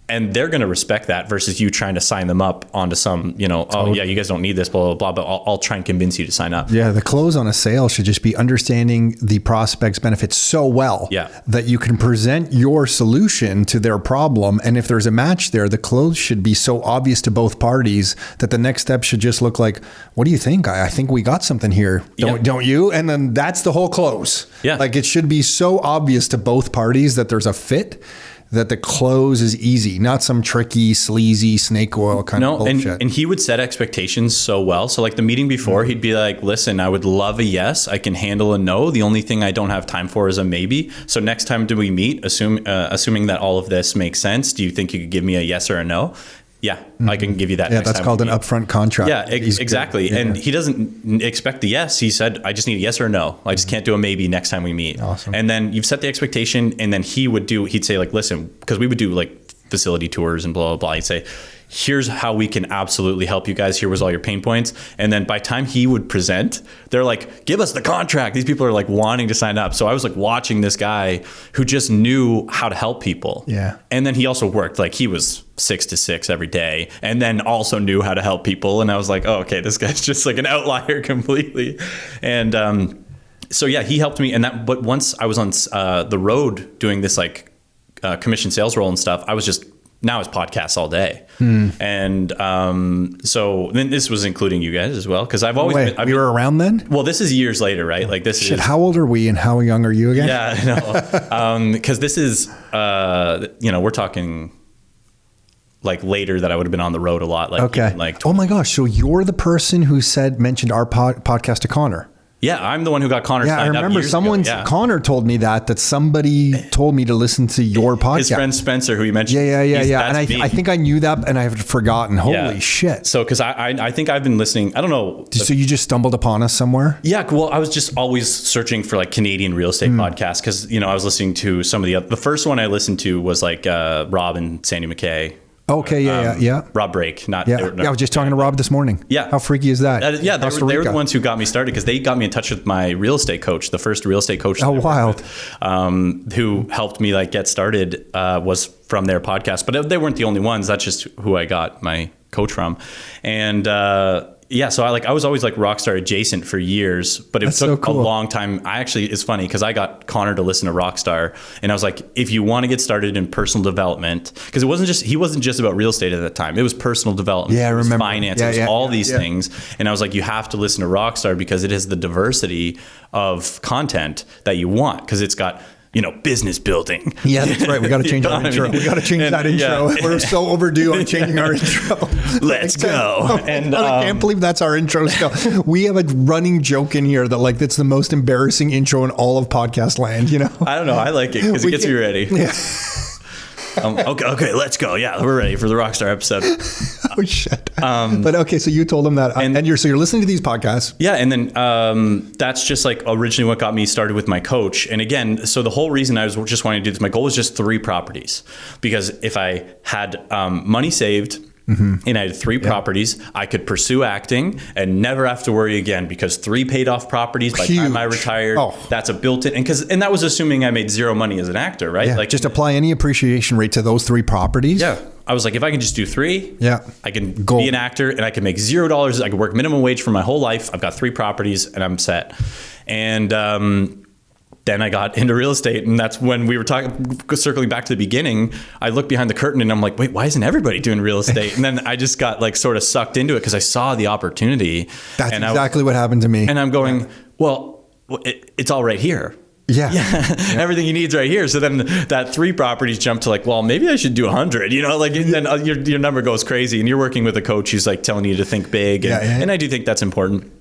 [SPEAKER 2] And they're going to respect that versus you trying to sign them up onto some, oh yeah, you guys don't need this, blah, blah, blah, but I'll try and convince you to sign up.
[SPEAKER 1] Yeah. The close on a sale should just be understanding the prospect's benefits so well that you can present your solution to their problem. And if there's a match there, the close should be so obvious to both parties that the next step should just look like, what do you think? I think we got something here. Don't you? And then that's the whole close.
[SPEAKER 2] Yeah.
[SPEAKER 1] Like it should be so obvious to both parties that there's a fit, that the close is easy, not some tricky, sleazy snake oil kind of bullshit.
[SPEAKER 2] And he would set expectations so well. So like the meeting before, he'd be like, listen, I would love a yes. I can handle a no. The only thing I don't have time for is a maybe. So next time do we meet, assuming that all of this makes sense, do you think you could give me a yes or a no? Yeah, I can give you that.
[SPEAKER 1] Yeah, that's called an upfront contract.
[SPEAKER 2] Yeah, exactly. Yeah. And he doesn't expect the yes. He said, I just need a yes or a no. I just can't do a maybe next time we meet.
[SPEAKER 1] Awesome.
[SPEAKER 2] And then you've set the expectation, and then he'd say like, listen, because we would do like facility tours and blah, blah, blah. He'd say, here's how we can absolutely help you guys. Here was all your pain points. And then by the time he would present, they're like, give us the contract. These people are like wanting to sign up. So I was like watching this guy who just knew how to help people.
[SPEAKER 1] Yeah.
[SPEAKER 2] And then he also worked, like he was 6 to 6 every day, and then also knew how to help people. And I was like, oh, okay, this guy's just like an outlier completely. And so yeah, he helped me. But once I was on the road doing this like commission sales role and stuff, I was just, now it's podcasts all day. And so then this was including you guys as well, because I've always been,
[SPEAKER 1] you were around then?
[SPEAKER 2] Well, this is years later, right? Like this is,
[SPEAKER 1] how old are we and how young are you again?
[SPEAKER 2] Yeah, I know. Because this is, we're talking like later that I would have been on the road a lot. Like,
[SPEAKER 1] okay.
[SPEAKER 2] Like,
[SPEAKER 1] oh my gosh. So you're the person who mentioned our podcast to Connor.
[SPEAKER 2] Yeah, I'm the one who got Connor signed up.
[SPEAKER 1] Yeah, I remember Connor told me that somebody told me to listen to your podcast.
[SPEAKER 2] His friend Spencer, who you mentioned.
[SPEAKER 1] Yeah. And I think I knew that, and I've forgotten. Holy shit.
[SPEAKER 2] So, because I think I've been listening, I don't know.
[SPEAKER 1] So you just stumbled upon us somewhere?
[SPEAKER 2] Yeah, well, I was just always searching for like Canadian real estate podcasts, because, I was listening to some of the first one I listened to was like Rob and Sandy McKay.
[SPEAKER 1] Okay, yeah.
[SPEAKER 2] Rob Brake, not.
[SPEAKER 1] Yeah, I was just talking to Rob this morning.
[SPEAKER 2] Yeah.
[SPEAKER 1] How freaky is that?
[SPEAKER 2] They were the ones who got me started, because they got me in touch with my real estate coach, the first real estate coach.
[SPEAKER 1] Oh, wild.
[SPEAKER 2] Who helped me like get started was from their podcast. But they weren't the only ones. That's just who I got my coach from. And so I was always like Rockstar adjacent for years, but it took a long time. It's funny because I got Connor to listen to Rockstar, and I was like, if you want to get started in personal development, because he wasn't just about real estate at that time. It was personal development.
[SPEAKER 1] Yeah, I remember.
[SPEAKER 2] Finance, all these things. And I was like, you have to listen to Rockstar because it has the diversity of content that you want, because it's got, business building.
[SPEAKER 1] Yeah, that's right. We got to change our intro. We got to change that intro. Yeah. We're so overdue on changing our intro.
[SPEAKER 2] Let's go.
[SPEAKER 1] And I can't believe that's our intro still. We have a running joke in here that like that's the most embarrassing intro in all of podcast land.
[SPEAKER 2] I don't know. I like it because it gets me ready.
[SPEAKER 1] Yeah.
[SPEAKER 2] Okay, let's go. Yeah, we're ready for the Rockstar episode.
[SPEAKER 1] Oh shit. But okay, so you told him that, and you're listening to these podcasts.
[SPEAKER 2] Yeah, and then that's just like originally what got me started with my coach. And again, so the whole reason I was just wanting to do this, my goal was just 3 properties, because if I had money saved. And I had 3 properties, I could pursue acting and never have to worry again, because 3 paid off properties by the time I retired. That's a built-in, and that was assuming I made 0 money as an actor, right?
[SPEAKER 1] Yeah, like just apply any appreciation rate to those 3 properties.
[SPEAKER 2] Yeah. I was like, if I can just do 3, I can
[SPEAKER 1] Gold.
[SPEAKER 2] be an actor and I can make $0. I can work minimum wage for my whole life. I've got 3 properties and I'm set. And then I got into real estate, and that's when we were circling back to the beginning. I looked behind the curtain and I'm like, wait, why isn't everybody doing real estate? And then I just got like sort of sucked into it because I saw the opportunity.
[SPEAKER 1] That's exactly what happened to me.
[SPEAKER 2] And I'm going, well, it's all right here.
[SPEAKER 1] Yeah.
[SPEAKER 2] Everything you need is right here. So then that 3 properties jumped to like, well, maybe I should do 100, like, and then your number goes crazy, and you're working with a coach who's like telling you to think big. And I do think that's important.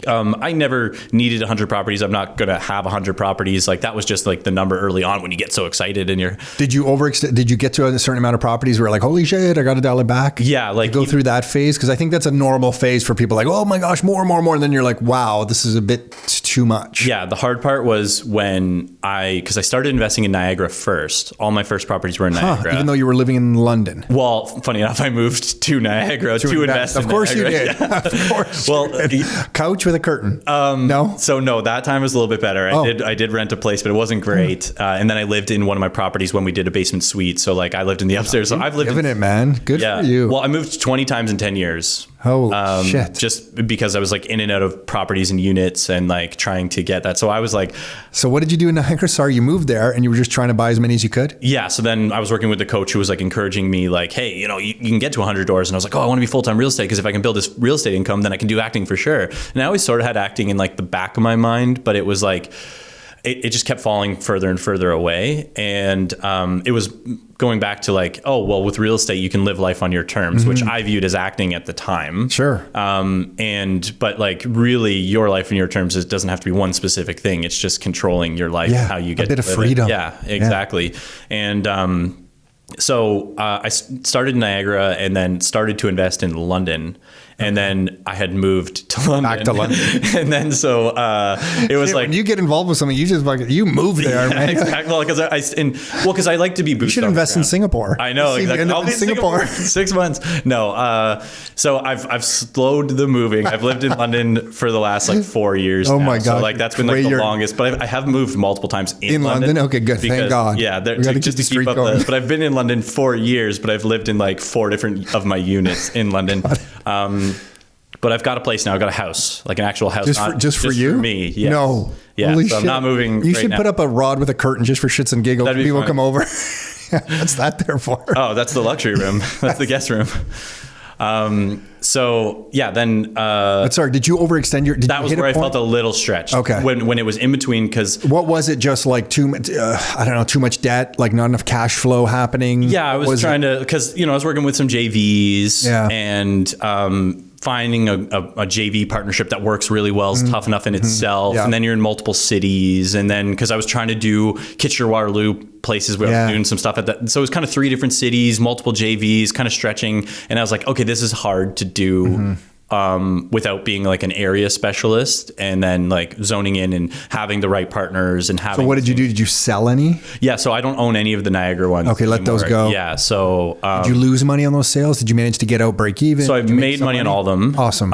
[SPEAKER 2] I never needed 100 properties. I'm not going to have 100 properties. Like, that was just like the number early on when you get so excited and you're...
[SPEAKER 1] Did you get to a certain amount of proproperties where like, holy shit, I got to dial it back?
[SPEAKER 2] Yeah. Like,
[SPEAKER 1] go through that phase. Cause I think that's a normal phase for people, like, oh my gosh, more. And then you're like, wow, this is a bit too much.
[SPEAKER 2] Yeah. The hard part was when because I started investing in Niagara first. All my first properties were in Niagara.
[SPEAKER 1] Even though you were living in London.
[SPEAKER 2] Well, funny enough, I moved to Niagara to invest in Niagara.
[SPEAKER 1] Of course you did. Of course. Well, couch with a curtain. No.
[SPEAKER 2] So no, that time was a little bit better. I did rent a place, but it wasn't great. And then I lived in one of my properties when we did a basement suite. So like I lived in the upstairs. So I've lived
[SPEAKER 1] in it, man. Good for you.
[SPEAKER 2] Well, I moved 20 times in 10 years.
[SPEAKER 1] Holy shit.
[SPEAKER 2] Just because I was like in and out of properties and units and like trying to get that. So I was like...
[SPEAKER 1] So what did you do in Niagara? Sorry, you moved there and you were just trying to buy as many as you could?
[SPEAKER 2] Yeah. So then I was working with the coach who was like encouraging me like, hey, you can get to 100 doors. And I was like, oh, I want to be full-time real estate, because if I can build this real estate income, then I can do acting for sure. And I always sort of had acting in like the back of my mind, but it was like... It just kept falling further and further away. And it was going back to like, oh, well, with real estate, you can live life on your terms, which I viewed as acting at the time.
[SPEAKER 1] Sure.
[SPEAKER 2] But like really your life on your terms doesn't have to be one specific thing. It's just controlling your life, how you get
[SPEAKER 1] a bit of freedom.
[SPEAKER 2] Yeah, exactly. Yeah. And so I started in Niagara and then started to invest in London. And then I had moved to London.
[SPEAKER 1] Back to London.
[SPEAKER 2] And then so it was like...
[SPEAKER 1] When you get involved with something, you move there, man.
[SPEAKER 2] Exactly. Well, because I like to be boosted.
[SPEAKER 1] You should invest in Singapore.
[SPEAKER 2] I know. Exactly.
[SPEAKER 1] I'll be in Singapore.
[SPEAKER 2] 6 months. No. So I've slowed the moving. I've lived in London for the last like 4 years
[SPEAKER 1] now.
[SPEAKER 2] My
[SPEAKER 1] God.
[SPEAKER 2] So like that's been like the longest. But I have moved multiple times in London.
[SPEAKER 1] Okay, good. Thank God.
[SPEAKER 2] Yeah. Just to keep up but I've been in London 4 years, but I've lived in like 4 different of my units in London. But I've got a place now. I've got a house, like an actual house.
[SPEAKER 1] Just for you?
[SPEAKER 2] For me, yes.
[SPEAKER 1] No.
[SPEAKER 2] Yeah,
[SPEAKER 1] Holy
[SPEAKER 2] so I'm not moving.
[SPEAKER 1] You should put up a rod with a curtain just for shits and giggles. People come over. What's that there for?
[SPEAKER 2] Oh, that's the luxury room. That's the guest room. So yeah, then.
[SPEAKER 1] Sorry, did you overextend your?
[SPEAKER 2] That was where I felt a little stretched.
[SPEAKER 1] Okay.
[SPEAKER 2] When it was in between, because.
[SPEAKER 1] What was it? Just like too much debt, like not enough cash flow happening.
[SPEAKER 2] Yeah, I was trying to, because I was working with some JVs and finding a JV partnership that works really well is tough enough in itself. And then you're in multiple cities. And then, because I was trying to do Kitchener-Waterloo places where I was doing some stuff at that. So it was kind of 3 different cities, multiple JVs, kind of stretching. And I was like, okay, this is hard to do without being like an area specialist, and then like zoning in and having the right partners and having.
[SPEAKER 1] So what did you do? Did you sell any?
[SPEAKER 2] Yeah. So I don't own any of the Niagara ones.
[SPEAKER 1] Okay. Let those go.
[SPEAKER 2] Yeah. So
[SPEAKER 1] did you lose money on those sales? Did you manage to get out break even?
[SPEAKER 2] So I've made money on all of them.
[SPEAKER 1] Awesome.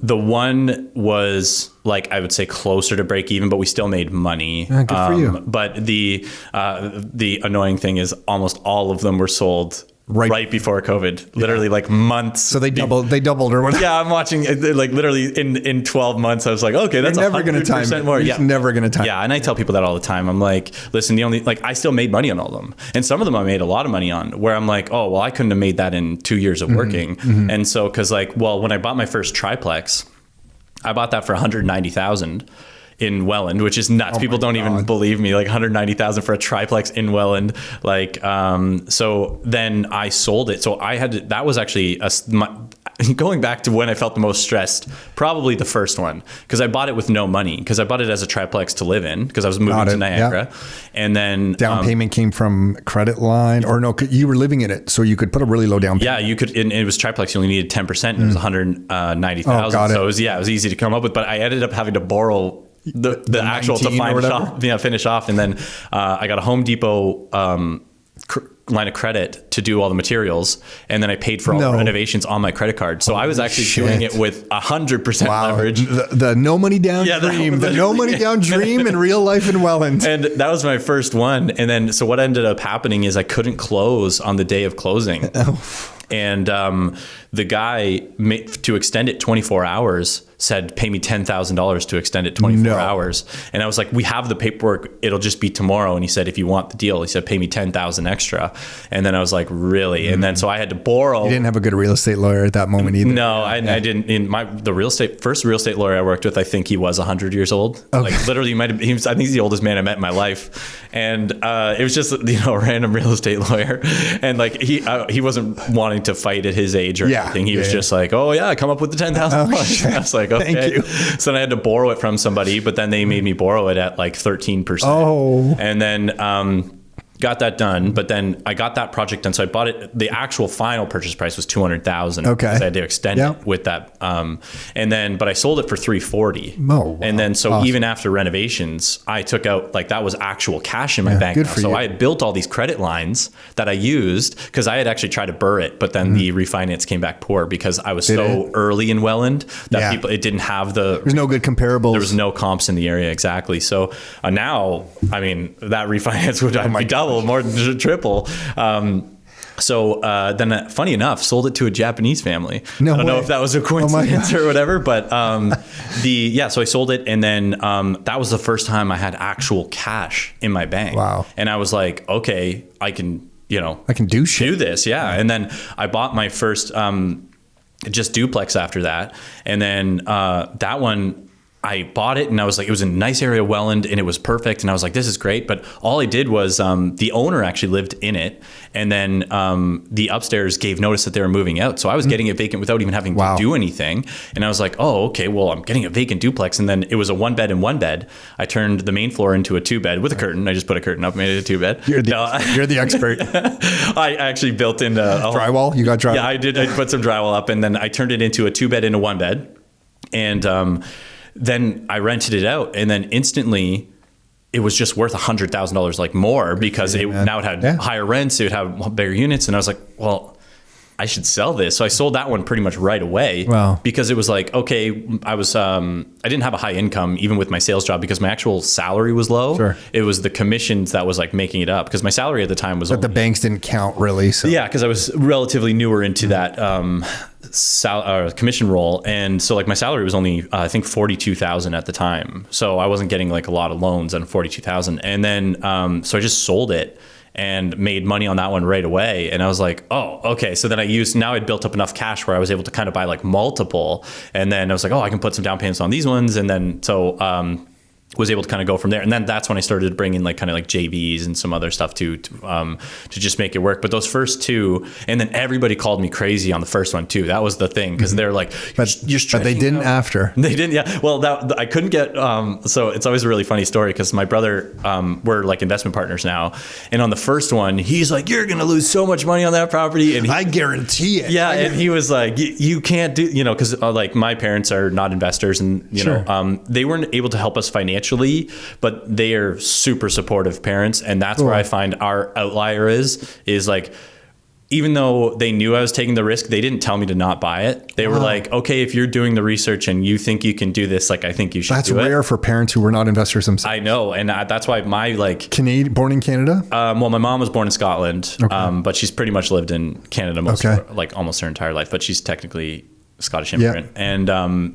[SPEAKER 2] The one was like, I would say closer to break even, but we still made money.
[SPEAKER 1] Good for you.
[SPEAKER 2] But the annoying thing is almost all of them were sold right before COVID, literally like months.
[SPEAKER 1] So they doubled or whatever.
[SPEAKER 2] Yeah, I'm watching like literally in 12 months. I was like, okay, that's
[SPEAKER 1] never going to time
[SPEAKER 2] more.
[SPEAKER 1] Yeah, never going to time.
[SPEAKER 2] Yeah, and I tell people that all the time. I'm like, listen, I still made money on all of them, and some of them I made a lot of money on. Where I'm like, oh well, I couldn't have made that in 2 years of working. And so, because when I bought my first triplex, I bought that for $190,000. in Welland, which is nuts. People don't even believe me, like 190,000 for a triplex in Welland. Like, so then I sold it. So that was actually going back to when I felt the most stressed, probably the first one, because I bought it with no money, because I bought it as a triplex to live in, because I was moving to Niagara. And then
[SPEAKER 1] down payment came from credit line, or no, you were living in it, so you could put a really low down payment.
[SPEAKER 2] Yeah, you could, and it was triplex, you only needed 10%, and it was 190,000. So it was easy to come up with, but I ended up having to borrow the actual to finish off. And then I got a Home Depot line of credit to do all the materials, and then I paid for all the renovations on my credit card. So I was actually doing it with 100% leverage.
[SPEAKER 1] The no money down dream, the no money down dream in real life in Welland.
[SPEAKER 2] And that was my first one. And then, so what ended up happening is I couldn't close on the day of closing. And the guy, to extend it 24 hours, said, pay me $10,000 to extend it 24 hours. And I was like, we have the paperwork. It'll just be tomorrow. And he said, if you want the deal, he said, pay me 10,000 extra. And then I was like, really? And then, so I had to borrow. You
[SPEAKER 1] didn't have a good real estate lawyer at that moment either.
[SPEAKER 2] No, I didn't. In first real estate lawyer I worked with, I think he was 100 years old. Okay. Like literally I think he's the oldest man I met in my life. And it was just, a random real estate lawyer. And like, he wasn't wanting to fight at his age or anything. He was just like, oh yeah, come up with the $10,000. I was like, okay. Thank you. So then I had to borrow it from somebody, but then they made me borrow it at like 13%.
[SPEAKER 1] Oh.
[SPEAKER 2] And then got that done, but then I got that project done. So I bought it. The actual final purchase price was $200,000.
[SPEAKER 1] Okay.
[SPEAKER 2] I had to extend it with that. But I sold it for $340,000.
[SPEAKER 1] Oh, wow.
[SPEAKER 2] And then, so even after renovations, I took out, like, that was actual cash in my bank. So I had built all these credit lines that I used, because I had actually tried to burr it, but then the refinance came back poor, because I was so early in Welland that it didn't have
[SPEAKER 1] there's no good comparables.
[SPEAKER 2] There was no comps in the area. Exactly. So now, I mean, that refinance would be double, more than triple. So then, funny enough, sold it to a Japanese family. I don't know if that was a coincidence or whatever, but so I sold it, and then that was the first time I had actual cash in my bank.
[SPEAKER 1] Wow.
[SPEAKER 2] And I was like, okay, I can
[SPEAKER 1] do shit.
[SPEAKER 2] Do this, And then I bought my first just duplex after that, and then that one, I bought it, and I was like, it was in a nice area of Welland, and it was perfect. And I was like, this is great. But all I did was the owner actually lived in it. And then the upstairs gave notice that they were moving out. So I was getting it vacant without even having to do anything. And I was like, oh, okay, well, I'm getting a vacant duplex. And then it was a 1-bed and 1-bed. I turned the main floor into a 2-bed with a curtain. I just put a curtain up, made it a 2-bed.
[SPEAKER 1] You're the expert.
[SPEAKER 2] I actually built in
[SPEAKER 1] drywall. You got drywall?
[SPEAKER 2] Yeah, I did. I put some drywall up, and then I turned it into a 2-bed and a 1-bed. And then I rented it out, and then instantly it was just worth $100,000 like more, because now it had higher rents, it would have bigger units. And I was like, well, I should sell this. So I sold that one pretty much right away.
[SPEAKER 1] Wow.
[SPEAKER 2] Because it was like, okay, I didn't have a high income even with my sales job, because my actual salary was low.
[SPEAKER 1] Sure.
[SPEAKER 2] It was the commissions that was like making it up, because my salary at the time was
[SPEAKER 1] But the banks didn't count really. So.
[SPEAKER 2] Yeah, because I was relatively newer into that commission role. And so like my salary was only, I think, $42,000 at the time. So I wasn't getting like a lot of loans on $42,000. And then, so I just sold it and made money on that one right away. And I was like, oh, okay. So then now I'd built up enough cash where I was able to kind of buy like multiple. And then I was like, oh, I can put some down payments on these ones. And then, was able to kind of go from there. And then that's when I started bringing like kind of like JVs and some other stuff to just make it work. But those first two, and then everybody called me crazy on the first one too. That was the thing, because they're like,
[SPEAKER 1] but they didn't after.
[SPEAKER 2] They didn't. Yeah. Well, I couldn't get, so it's always a really funny story, because my brother, we're like investment partners now. And on the first one, he's like, you're going to lose so much money on that property. And
[SPEAKER 1] I guarantee it.
[SPEAKER 2] Yeah. And he was like, you can't do, because like my parents are not investors, and, they weren't able to help us financially, but they are super supportive parents. And that's where I find our outlier is like, even though they knew I was taking the risk, they didn't tell me to not buy it. They were like, okay, if you're doing the research and you think you can do this, like, I think you should do it.
[SPEAKER 1] That's rare for parents who were not investors themselves.
[SPEAKER 2] I know. And that's why my
[SPEAKER 1] born in Canada?
[SPEAKER 2] Well, my mom was born in Scotland, but she's pretty much lived in Canada almost her entire life, but she's technically Scottish immigrant. And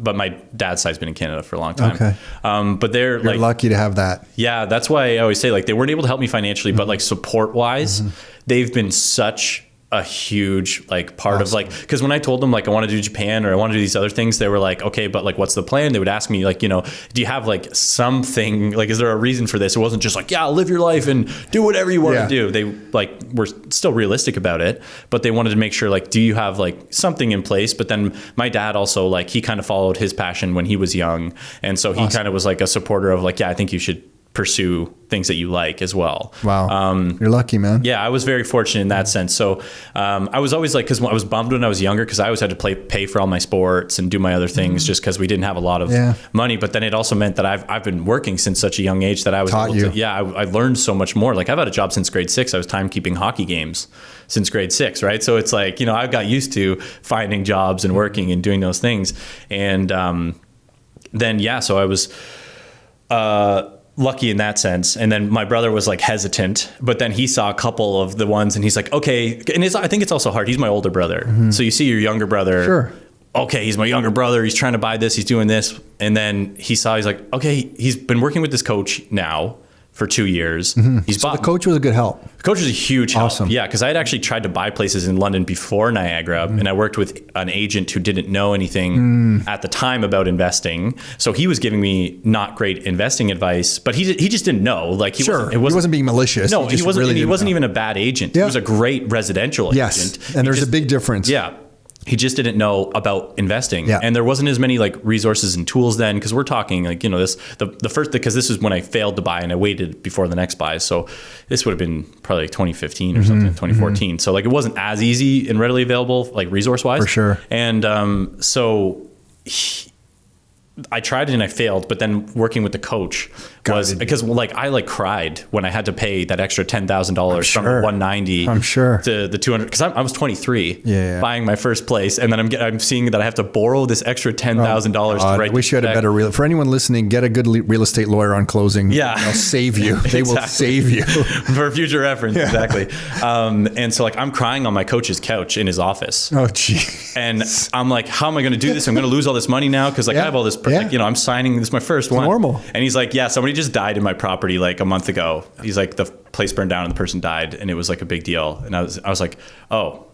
[SPEAKER 2] but my dad's side's been in Canada for a long time.
[SPEAKER 1] Okay.
[SPEAKER 2] But you're
[SPEAKER 1] lucky to have that.
[SPEAKER 2] Yeah, that's why I always say, like, they weren't able to help me financially, but like support wise, they've been such a huge like part of like, because when I told them like I want to do Japan or I want to do these other things, they were like, okay, but like what's the plan? They would ask me like, do you have like something, like is there a reason for this? It wasn't just like, yeah, live your life and do whatever you want to do. They like were still realistic about it, but they wanted to make sure like, do you have like something in place? But then my dad also like, he kind of followed his passion when he was young, and so he kind of was like a supporter of like, yeah, I think you should pursue things that you like as well.
[SPEAKER 1] Wow. You're lucky, man.
[SPEAKER 2] Yeah, I was very fortunate in that sense. So I was always like, because I was bummed when I was younger, because I always had to pay for all my sports and do my other things just because we didn't have a lot of money. But then it also meant that I've been working since such a young age that I was able to, I learned so much more. Like I've had a job since grade 6. I was timekeeping hockey games since grade 6, right? So it's like, I got used to finding jobs and working and doing those things. And then, so I was lucky in that sense. And then my brother was like hesitant, but then he saw a couple of the ones and he's like, okay. And I think it's also hard. He's my older brother. So you see your younger brother. Sure. Okay, he's my younger brother. He's trying to buy this. He's doing this. And then he's like, okay, he's been working with this coach now for 2 years.
[SPEAKER 1] The coach was a good help.
[SPEAKER 2] The coach was a huge help.
[SPEAKER 1] Awesome.
[SPEAKER 2] Yeah, because I had actually tried to buy places in London before Niagara, and I worked with an agent who didn't know anything at the time about investing. So he was giving me not great investing advice, but he just didn't know. Like he wasn't being malicious. No, he wasn't even a bad agent. He was a great residential agent.
[SPEAKER 1] And there's a big difference.
[SPEAKER 2] Yeah. He just didn't know about investing, and there wasn't as many like resources and tools then. Because we're talking like the first, because this is when I failed to buy and I waited before the next buy. So this would have been probably like 2015 or something, 2014. So like it wasn't as easy and readily available like resource wise
[SPEAKER 1] for sure.
[SPEAKER 2] And I tried it and I failed, but then working with the coach was because like I like cried when I had to pay that extra $10,000 from 190 to the 200, because I was 23 buying my first place, and then I'm seeing that I have to borrow this extra $10,000 to write.
[SPEAKER 1] I wish you had a better for anyone listening, get a good real estate lawyer on closing. They'll save you. They will save you
[SPEAKER 2] for future reference. Exactly. And so like I'm crying on my coach's couch in his office.
[SPEAKER 1] Oh gee.
[SPEAKER 2] And I'm like, how am I going to do this? I'm going to lose all this money now because like I have all this. I'm signing, this is my first one.
[SPEAKER 1] Normal.
[SPEAKER 2] And he's like, yeah, somebody just died in my property like a month ago. He's like, the place burned down and the person died, and it was like a big deal. And I was like, oh.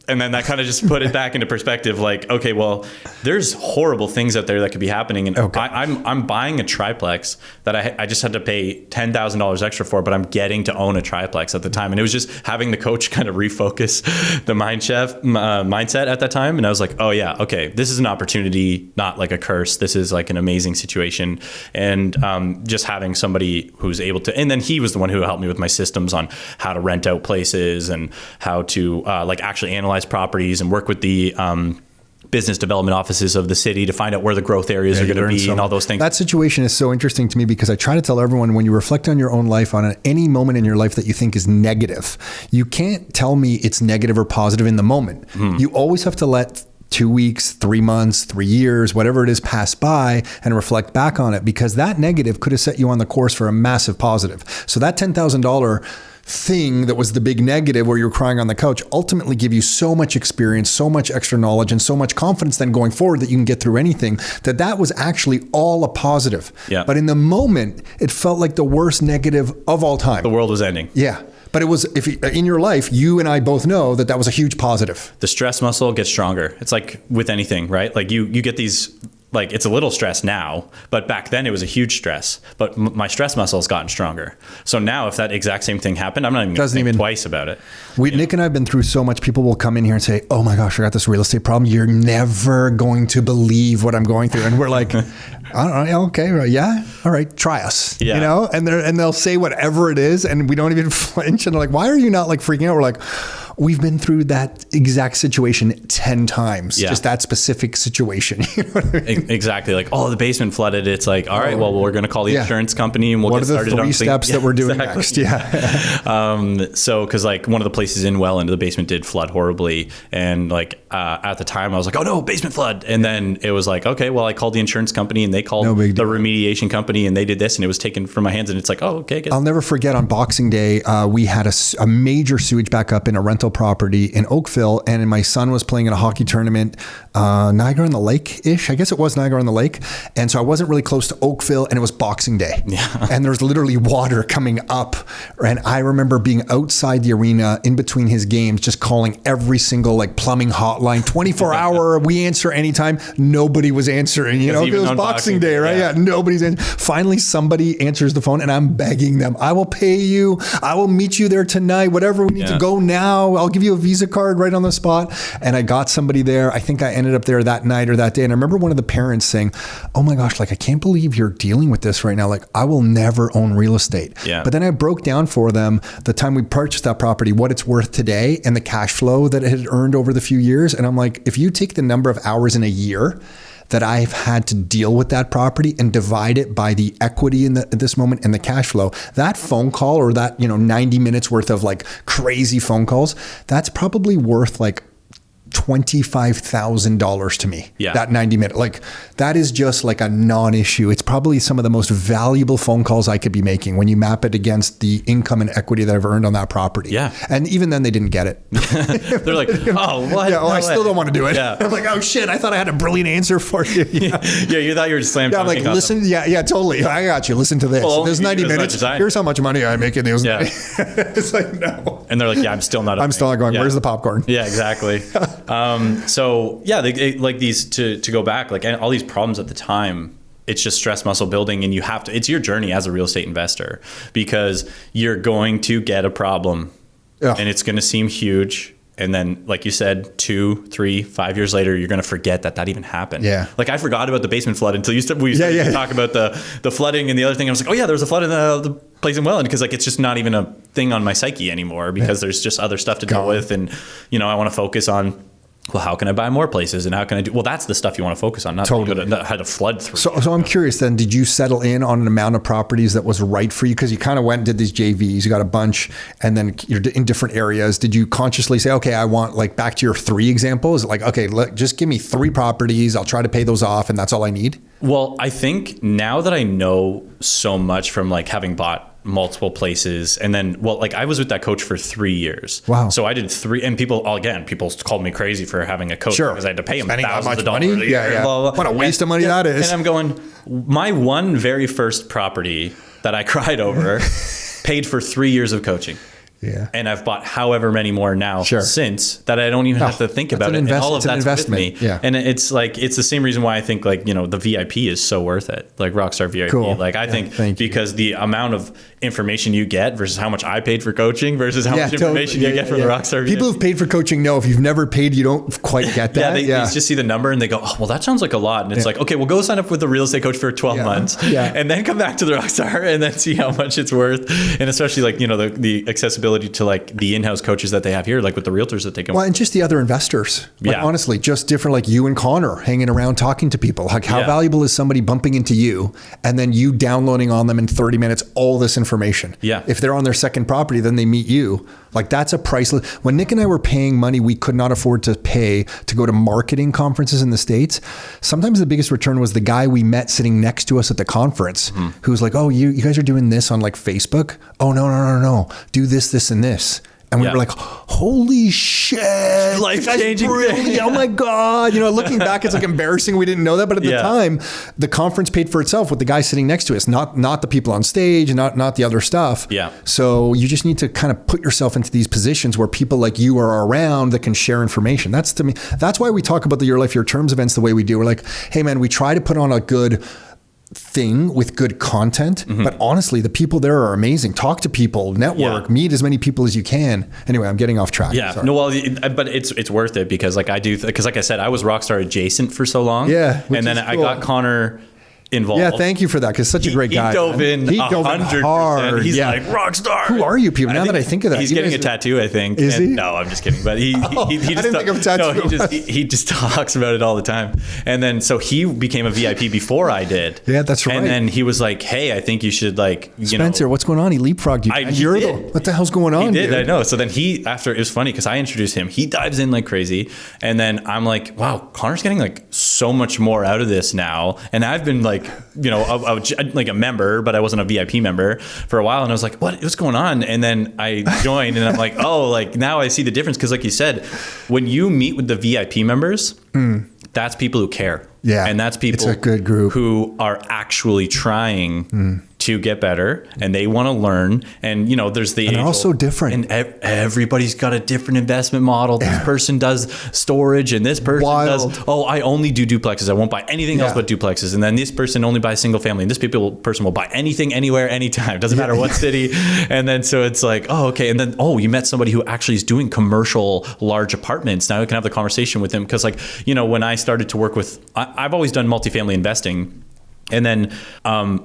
[SPEAKER 2] And then that kind of just put it back into perspective. Like, okay, well, there's horrible things out there that could be happening. And I'm buying a triplex that I just had to pay $10,000 extra for, but I'm getting to own a triplex at the time. And it was just having the coach kind of refocus the mindset at that time. And I was like, oh yeah, okay, this is an opportunity, not like a curse. This is like an amazing situation. And just having somebody who's able to, and then he was the one who helped me with my systems on how to rent out places and how to like actually analyze properties and work with the business development offices of the city to find out where the growth areas are going to be and all those things.
[SPEAKER 1] That situation is so interesting to me because I try to tell everyone, when you reflect on your own life, on any moment in your life that you think is negative, you can't tell me it's negative or positive in the moment. You always have to let 2 weeks, 3 months, 3 years, whatever it is, pass by and reflect back on it, because that negative could have set you on the course for a massive positive. So that $10,000 thing that was the big negative where you're crying on the couch ultimately give you so much experience, so much extra knowledge, and so much confidence then going forward that you can get through anything, that was actually all a positive. But in the moment, it felt like the worst negative of all time.
[SPEAKER 2] The world was ending.
[SPEAKER 1] But it was, in your life, you and I both know that was a huge positive.
[SPEAKER 2] The stress muscle gets stronger. It's like with anything, right? Like you get these, like it's a little stress now, but back then it was a huge stress. But my stress muscle has gotten stronger. So now if that exact same thing happened, I'm not even going to think twice about it.
[SPEAKER 1] Nick and I have been through so much. People will come in here and say, oh my gosh, I got this real estate problem. You're never going to believe what I'm going through. And we're like, I don't know. Okay. Yeah. All right. Try us, and they'll say whatever it is. And we don't even flinch. And they're like, why are you not like freaking out? We're like, we've been through that exact situation 10 times, just that specific situation. You know what I mean?
[SPEAKER 2] Exactly. Like, the basement flooded. It's like, all right, well, we're going to call the insurance company and we'll get started on
[SPEAKER 1] what are the 3 steps that we're doing next?
[SPEAKER 2] So, cause like one of the places in Welland, the basement did flood horribly. And like, at the time I was like, oh no, basement flood. And then it was like, okay, well, I called the insurance company and they called the remediation company and they did this and it was taken from my hands. And it's like, oh, okay.
[SPEAKER 1] I'll never forget on Boxing Day, we had a major sewage backup in a rental property in Oakville, and my son was playing in a hockey tournament, Niagara on the Lake-ish. I guess it was Niagara on the Lake. And so I wasn't really close to Oakville, and it was Boxing Day.
[SPEAKER 2] Yeah.
[SPEAKER 1] And there's literally water coming up. And I remember being outside the arena in between his games, just calling every single like plumbing hotline, 24 hour, we answer anytime. Nobody was answering, you know, it was Boxing Day, right? Yeah, nobody's answering. Finally, somebody answers the phone, and I'm begging them, I will pay you. I will meet you there tonight, whatever we need to go now. I'll give you a Visa card right on the spot. And I got somebody there. I think I ended up there that night or that day. And I remember one of the parents saying, oh my gosh, like, I can't believe you're dealing with this right now. Like, I will never own real estate.
[SPEAKER 2] Yeah.
[SPEAKER 1] But then I broke down for them the time we purchased that property, what it's worth today, and the cash flow that it had earned over the few years. And I'm like, if you take the number of hours in a year that I've had to deal with that property and divide it by the equity at this moment and the cash flow, that phone call, or that, 90 minutes worth of like crazy phone calls, that's probably worth like $25,000 to me.
[SPEAKER 2] Yeah.
[SPEAKER 1] That 90 minute, like that is just like a non-issue. It's probably some of the most valuable phone calls I could be making when you map it against the income and equity that I've earned on that property.
[SPEAKER 2] Yeah.
[SPEAKER 1] And even then they didn't get it.
[SPEAKER 2] They're like, oh, what?
[SPEAKER 1] Yeah, I still don't want to do it.
[SPEAKER 2] Yeah.
[SPEAKER 1] I'm like, oh shit, I thought I had a brilliant answer for you.
[SPEAKER 2] Yeah, you thought you were just slam
[SPEAKER 1] Yeah, I'm like, listen, yeah, totally. I got you. Listen to this.
[SPEAKER 2] Well,
[SPEAKER 1] there's 90 minutes. Here's how much money I make in those.
[SPEAKER 2] Yeah.
[SPEAKER 1] It's like, no.
[SPEAKER 2] And they're like, yeah, I'm still not.
[SPEAKER 1] I'm still not going, where's the popcorn?
[SPEAKER 2] Yeah, exactly. So yeah, like these, to go back, like all these problems at the time, it's just stress muscle building, and it's your journey as a real estate investor, because you're going to get a problem and it's going to seem huge. And then, like you said, 2, 3, 5 years later, you're going to forget that even happened.
[SPEAKER 1] Yeah.
[SPEAKER 2] Like I forgot about the basement flood until we started to talk about the flooding and the other thing. I was like, oh yeah, there was a flood in the place in Welland, because like it's just not even a thing on my psyche anymore, because there's just other stuff to deal with, and I want to focus on, well, how can I buy more places, and how can I do? Well, that's the stuff you want to focus on, not how to flood through.
[SPEAKER 1] So I'm curious then, did you settle in on an amount of properties that was right for you? Because you kind of went and did these JVs, you got a bunch, and then you're in different areas. Did you consciously say, okay, I want, like, back to your 3 example, is it like, okay, just give me 3 properties, I'll try to pay those off, and that's all I need?
[SPEAKER 2] Well, I think now that I know so much from like having bought multiple places, and then, well, like I was with that coach for 3 years.
[SPEAKER 1] Wow.
[SPEAKER 2] So I did 3, and people called me crazy for having a coach, because I had to pay him thousands of dollars a year.
[SPEAKER 1] Yeah.
[SPEAKER 2] Blah, blah, blah.
[SPEAKER 1] What a waste of money that is.
[SPEAKER 2] And I'm going, my one very first property that I cried over paid for 3 years of coaching.
[SPEAKER 1] Yeah.
[SPEAKER 2] And I've bought however many more now since that I don't even have to think about it. And all of that's with me.
[SPEAKER 1] Yeah.
[SPEAKER 2] And it's like, it's the same reason why I think like, the VIP is so worth it. Like Rockstar VIP.
[SPEAKER 1] Cool.
[SPEAKER 2] Like I think because the amount of information you get versus how much I paid for coaching versus how much information you get from the Rockstar VIP.
[SPEAKER 1] People who've paid for coaching know if you've never paid, you don't quite get that.
[SPEAKER 2] They just see the number and they go, oh, well, that sounds like a lot. And it's like, okay, well, go sign up with the real estate coach for 12 months and then come back to the Rockstar and then see how much it's worth. And especially like, the accessibility to like the in-house coaches that they have here, like with the realtors that they can.
[SPEAKER 1] Well, and just the other investors. Like, honestly, just different, like you and Connor hanging around talking to people. Like how valuable is somebody bumping into you and then you downloading on them in 30 minutes all this information?
[SPEAKER 2] Yeah.
[SPEAKER 1] If they're on their second property, then they meet you. Like that's a priceless. When Nick and I were paying money we could not afford to pay to go to marketing conferences in the States, sometimes the biggest return was the guy we met sitting next to us at the conference who was like, oh, you guys are doing this on like Facebook? Oh, no. Do this, and this. And we were like, holy shit.
[SPEAKER 2] Life-changing thing.
[SPEAKER 1] Oh my God. Looking back, it's like embarrassing we didn't know that. But at the time, the conference paid for itself with the guy sitting next to us, not the people on stage, not the other stuff.
[SPEAKER 2] Yeah.
[SPEAKER 1] So you just need to kind of put yourself into these positions where people like you are around that can share information. That's, to me, that's why we talk about the Your Life, Your Terms events the way we do. We're like, hey man, we try to put on a good thing with good content, but honestly the people there are amazing. Talk to people, network, meet as many people as you can. Anyway, I'm getting off track.
[SPEAKER 2] Sorry. No, well, but it's worth it because like because like I said, I was Rockstar adjacent for so long, and then I got Connor involved.
[SPEAKER 1] Yeah, thank you for that, because such a great guy.
[SPEAKER 2] He dove in 100%.
[SPEAKER 1] Hard.
[SPEAKER 2] He's like, Rockstar.
[SPEAKER 1] Who are you people? Now that I think of that.
[SPEAKER 2] He's getting a tattoo, I think.
[SPEAKER 1] Is he?
[SPEAKER 2] No, I'm just kidding. But he just
[SPEAKER 1] I didn't think of tattoo.
[SPEAKER 2] No, he just talks about it all the time. And then, so he became a VIP before I did.
[SPEAKER 1] Yeah, that's right.
[SPEAKER 2] And then he was like, hey, I think you should
[SPEAKER 1] Spencer, what's going on? He leapfrogged you. What the hell's going on?
[SPEAKER 2] He did,
[SPEAKER 1] dude?
[SPEAKER 2] I know. So then it was funny because I introduced him. He dives in like crazy. And then I'm like, wow, Connor's getting like so much more out of this now. And I've been like like, you know, like a member, but I wasn't a VIP member for a while. And I was like, what's going on? And then I joined and I'm like, oh, like now I see the difference. Cause like you said, when you meet with the VIP members, that's people who care.
[SPEAKER 1] Yeah.
[SPEAKER 2] And that's people
[SPEAKER 1] it's a good group
[SPEAKER 2] who are actually trying to get better and they want to learn. And, you know, there's the,
[SPEAKER 1] and they're all so different.
[SPEAKER 2] And everybody's got a different investment model. This person does storage and this person does, I only do duplexes. I won't buy anything else but duplexes. And then this person only buys single family. And this person will buy anything, anywhere, anytime. Doesn't matter what city. And then, so it's like, oh, okay. And then, you met somebody who actually is doing commercial large apartments. Now we can have the conversation with him. Cause like, you know, when I started to work with, I've always done multifamily investing. And then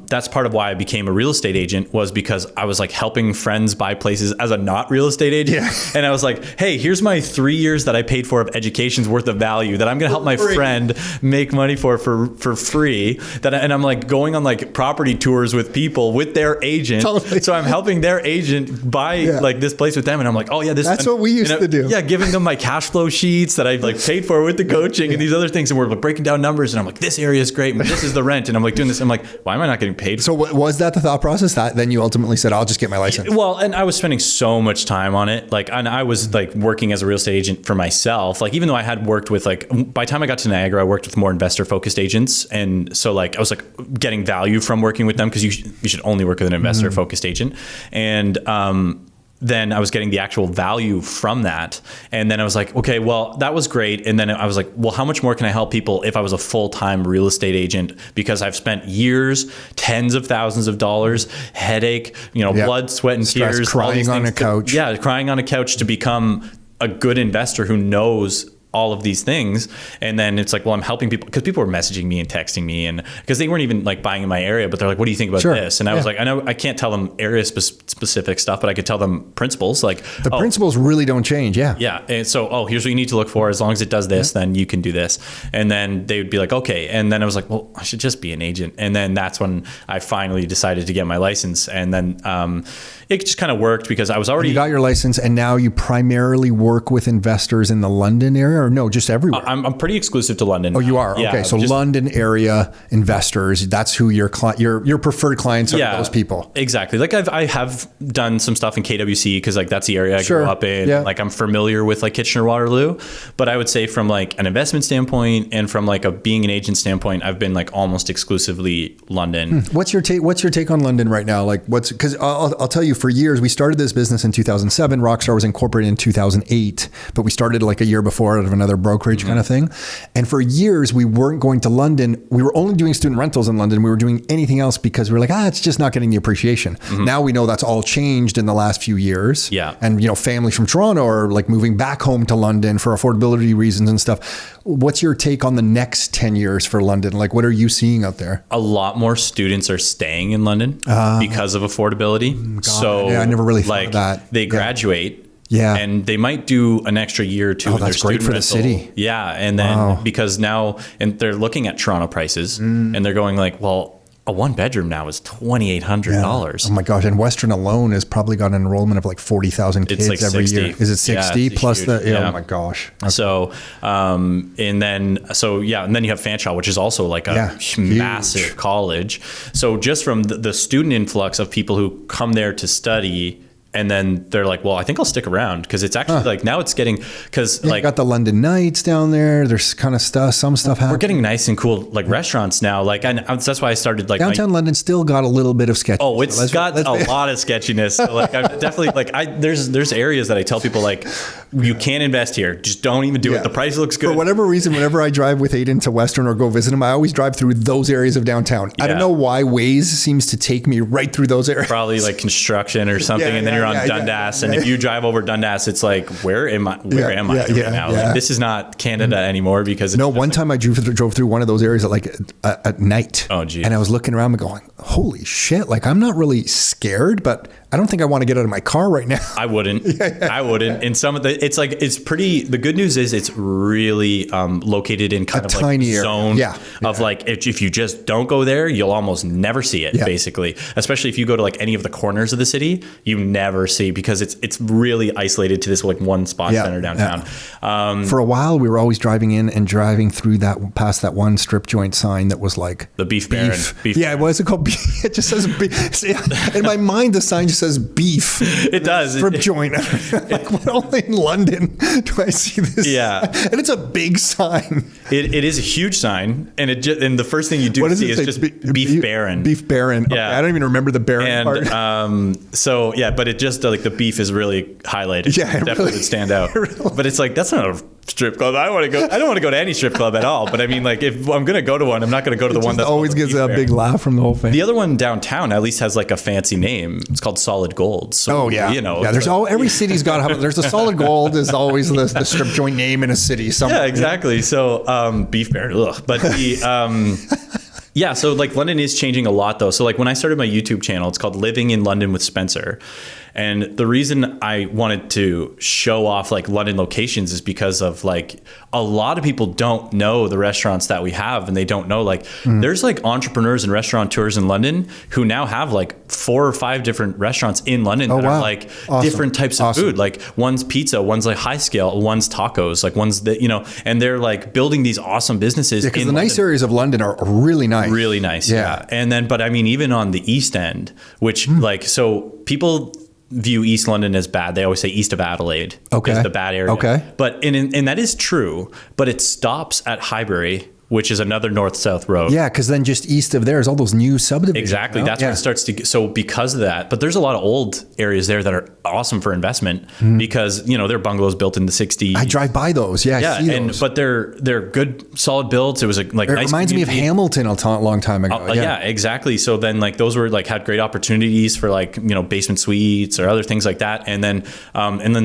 [SPEAKER 2] that's part of why I became a real estate agent, was because I was like helping friends buy places as a not real estate agent. Yeah. And I was like, hey, here's my 3 years that I paid for of education's worth of value that I'm going to help my friend make money for free. And I'm like going on like property tours with people with their agent. Totally. So I'm helping their agent buy like this place with them. And I'm like, oh yeah,
[SPEAKER 1] that's what we used to do.
[SPEAKER 2] Yeah. Giving them my cash flow sheets that I've like paid for with the coaching and these other things. And we're like breaking down numbers. And I'm like, this area is great. And this is the rent. And I'm like doing this. I'm like, why am I not getting paid?
[SPEAKER 1] So was that the thought process that then you ultimately said, I'll just get my license?
[SPEAKER 2] Well, and I was spending so much time on it. Like, and I was like working as a real estate agent for myself. Like, even though I had worked with like, by the time I got to Niagara, I worked with more investor focused agents. And so like, I was like getting value from working with them because you should only work with an investor focused agent. And, then I was getting the actual value from that. And then I was like, okay, well, that was great. And then I was like, well, how much more can I help people if I was a full-time real estate agent? Because I've spent years, tens of thousands of dollars, headache, blood, sweat, and
[SPEAKER 1] stress,
[SPEAKER 2] tears.
[SPEAKER 1] Crying on a couch.
[SPEAKER 2] Crying on a couch to become a good investor who knows all of these things. And then it's like, well, I'm helping people because people were messaging me and texting me, and because they weren't even like buying in my area, but they're like, what do you think about this? And I was like, I know I can't tell them area specific stuff, but I could tell them principles. Like
[SPEAKER 1] the principles really don't change. Yeah.
[SPEAKER 2] And so, here's what you need to look for. As long as it does this, then you can do this. And then they would be like, okay. And then I was like, well, I should just be an agent. And then that's when I finally decided to get my license. And then it just kind of worked because I was already...
[SPEAKER 1] You got your license and now you primarily work with investors in the London area, or no, just everywhere?
[SPEAKER 2] I'm pretty exclusive to London.
[SPEAKER 1] Oh, you are? Okay. So London area investors, that's who your preferred clients are, those people.
[SPEAKER 2] Exactly. Like I have done some stuff in KWC because like that's the area I grew up in. Yeah. Like I'm familiar with like Kitchener-Waterloo, but I would say from like an investment standpoint and from like a being an agent standpoint, I've been like almost exclusively London.
[SPEAKER 1] What's your take on London right now? Like because I'll tell you, for years, we started this business in 2007. Rockstar was incorporated in 2008, but we started like a year before out of another brokerage kind of thing. And for years, we weren't going to London. We were only doing student rentals in London. We were doing anything else because we were like, it's just not getting the appreciation. Now we know that's all changed in the last few years.
[SPEAKER 2] Yeah.
[SPEAKER 1] And, families from Toronto are like moving back home to London for affordability reasons and stuff. What's your take on the next 10 years for London? Like, what are you seeing out there?
[SPEAKER 2] A lot more students are staying in London because of affordability. So
[SPEAKER 1] I never really thought of that.
[SPEAKER 2] They graduate.
[SPEAKER 1] Yeah.
[SPEAKER 2] And they might do an extra year or two.
[SPEAKER 1] Oh, that's great for the city.
[SPEAKER 2] Yeah. And then because now, and they're looking at Toronto prices and they're going like, well, a one bedroom now is $2,800.
[SPEAKER 1] Oh my gosh. And Western alone has probably got an enrollment of like 40,000 kids
[SPEAKER 2] like
[SPEAKER 1] every
[SPEAKER 2] 60.
[SPEAKER 1] year. Is it 60 plus
[SPEAKER 2] huge.
[SPEAKER 1] oh my gosh. Okay.
[SPEAKER 2] So, and then you have Fanshawe, which is also like a massive college. So just from the student influx of people who come there to study, and then they're like, well, I think I'll stick around because it's actually like now it's getting like
[SPEAKER 1] you got the London Nights down there. There's kind of some stuff happening.
[SPEAKER 2] We're getting nice and cool like restaurants now. Like that's why I started like
[SPEAKER 1] downtown London still got a little bit of sketch.
[SPEAKER 2] Oh, it's got a lot of sketchiness. So like I'm definitely like there's areas that I tell people like you can't invest here. Just don't even do it. The price looks good.
[SPEAKER 1] For whatever reason, whenever I drive with Aiden to Western or go visit him, I always drive through those areas of downtown. I don't know why Waze seems to take me right through those areas.
[SPEAKER 2] Probably like construction or something, and then you're on Dundas. And if you drive over Dundas, it's like, where am I right now? Like, this is not Canada anymore because
[SPEAKER 1] one time I drove through one of those areas at night.
[SPEAKER 2] Oh, geez.
[SPEAKER 1] And I was looking around and going, holy shit. Like, I'm not really scared, but I don't think I want to get out of my car right now.
[SPEAKER 2] I wouldn't. I wouldn't. And some of the, it's like, it's pretty, the good news is it's really located in kind of like
[SPEAKER 1] tinier
[SPEAKER 2] zone of like, if you just don't go there, you'll almost never see it basically. Especially if you go to like any of the corners of the city, you never see, because it's really isolated to this like one spot center downtown.
[SPEAKER 1] For a while, we were always driving in and driving through that, past that one strip joint sign that was like
[SPEAKER 2] the Beef Baron.
[SPEAKER 1] What is it called? It just says beef. In my mind, the sign just says beef.
[SPEAKER 2] It does.
[SPEAKER 1] Strip joint. Like, what only in London do I see this?
[SPEAKER 2] Yeah.
[SPEAKER 1] And it's a big sign.
[SPEAKER 2] It is a huge sign. And and the first thing you do see is just Beef Baron.
[SPEAKER 1] Beef Baron.
[SPEAKER 2] Yeah.
[SPEAKER 1] Okay, I don't even remember the Baron part.
[SPEAKER 2] So yeah, but it just like the beef is really highlighted.
[SPEAKER 1] Yeah,
[SPEAKER 2] it definitely would stand out. But it's like, that's not a strip club. I don't want to go to any strip club at all. But I mean, like, if I'm going to go to one, I'm not going to go to the one that
[SPEAKER 1] always gives a big laugh from the whole thing.
[SPEAKER 2] The other one downtown at least has like a fancy name. It's called Solid Gold. So,
[SPEAKER 1] there's every city's got there's a Solid Gold is always the strip joint name in a city somewhere.
[SPEAKER 2] Yeah, exactly. So Beef Baron, but the yeah, so like London is changing a lot though. So like when I started my YouTube channel, it's called Living in London with Spencer. And the reason I wanted to show off like London locations is because of like a lot of people don't know the restaurants that we have, and they don't know like there's like entrepreneurs and restaurateurs in London who now have like 4 or 5 different restaurants in London that are like different types of food. Like one's pizza, one's like high scale, one's tacos, like one's that, and they're like building these awesome businesses.
[SPEAKER 1] Yeah, because the nice areas of London are really nice.
[SPEAKER 2] Really nice. Yeah. And then, but I mean, even on the East End, which like, so people view East London as bad. They always say east of Adelaide is the bad area.
[SPEAKER 1] Okay.
[SPEAKER 2] But and that is true, but it stops at Highbury, which is another north-south road.
[SPEAKER 1] Yeah, because then just east of there is all those new subdivisions.
[SPEAKER 2] Exactly. That's where it starts to get. So because of that, but there's a lot of old areas there that are awesome for investment because, they're bungalows built in the 60s.
[SPEAKER 1] I drive by those. Yeah, I see those.
[SPEAKER 2] But they're good, solid builds. It was it
[SPEAKER 1] nice reminds me of Hamilton a long time ago.
[SPEAKER 2] Yeah, exactly. So then like those were like had great opportunities for like, basement suites or other things like that. And then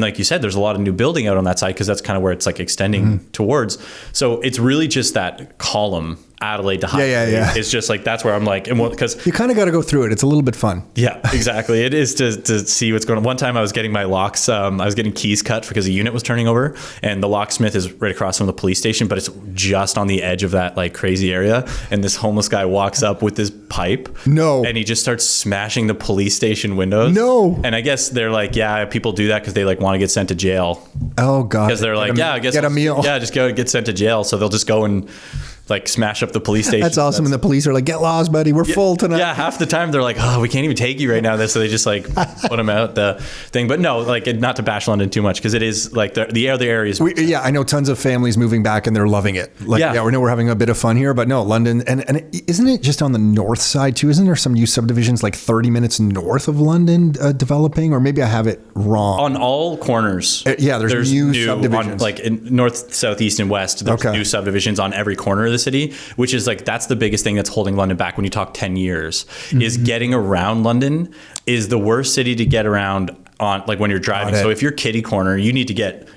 [SPEAKER 2] like you said, there's a lot of new building out on that side because that's kind of where it's like extending towards. So it's really just that column Adelaide to Highbury. It's just like, that's where I'm like, and because
[SPEAKER 1] you kind of got to go through it. It's a little bit fun.
[SPEAKER 2] Yeah, exactly. It is to see what's going on. One time I was getting my locks, I was getting keys cut because a unit was turning over, and the locksmith is right across from the police station, but it's just on the edge of that like crazy area. And this homeless guy walks up with this pipe.
[SPEAKER 1] No.
[SPEAKER 2] And he just starts smashing the police station windows.
[SPEAKER 1] No.
[SPEAKER 2] And I guess they're like, yeah, people do that because they like want to get sent to jail.
[SPEAKER 1] Oh God.
[SPEAKER 2] Because they're like, I guess
[SPEAKER 1] get a meal.
[SPEAKER 2] Yeah, just go get sent to jail. So they'll just go and like smash up the police station.
[SPEAKER 1] That's awesome. And the police are like, get lost, buddy. We're full tonight.
[SPEAKER 2] Yeah, half the time they're like, oh, we can't even take you right now. So they just like put them out the thing. But no, like not to bash London too much because it is like the other areas.
[SPEAKER 1] I know tons of families moving back and they're loving it. Like, we know we're having a bit of fun here, but no, London. And isn't it just on the north side too? Isn't there some new subdivisions like 30 minutes north of London developing? Or maybe I have it wrong.
[SPEAKER 2] On all corners.
[SPEAKER 1] There's new subdivisions.
[SPEAKER 2] Like in north, south, east, and west, there's new subdivisions on every corner of the city, which is like, that's the biggest thing that's holding London back when you talk 10 years is getting around. London is the worst city to get around on, like when you're driving. So if you're kitty corner, you need to get,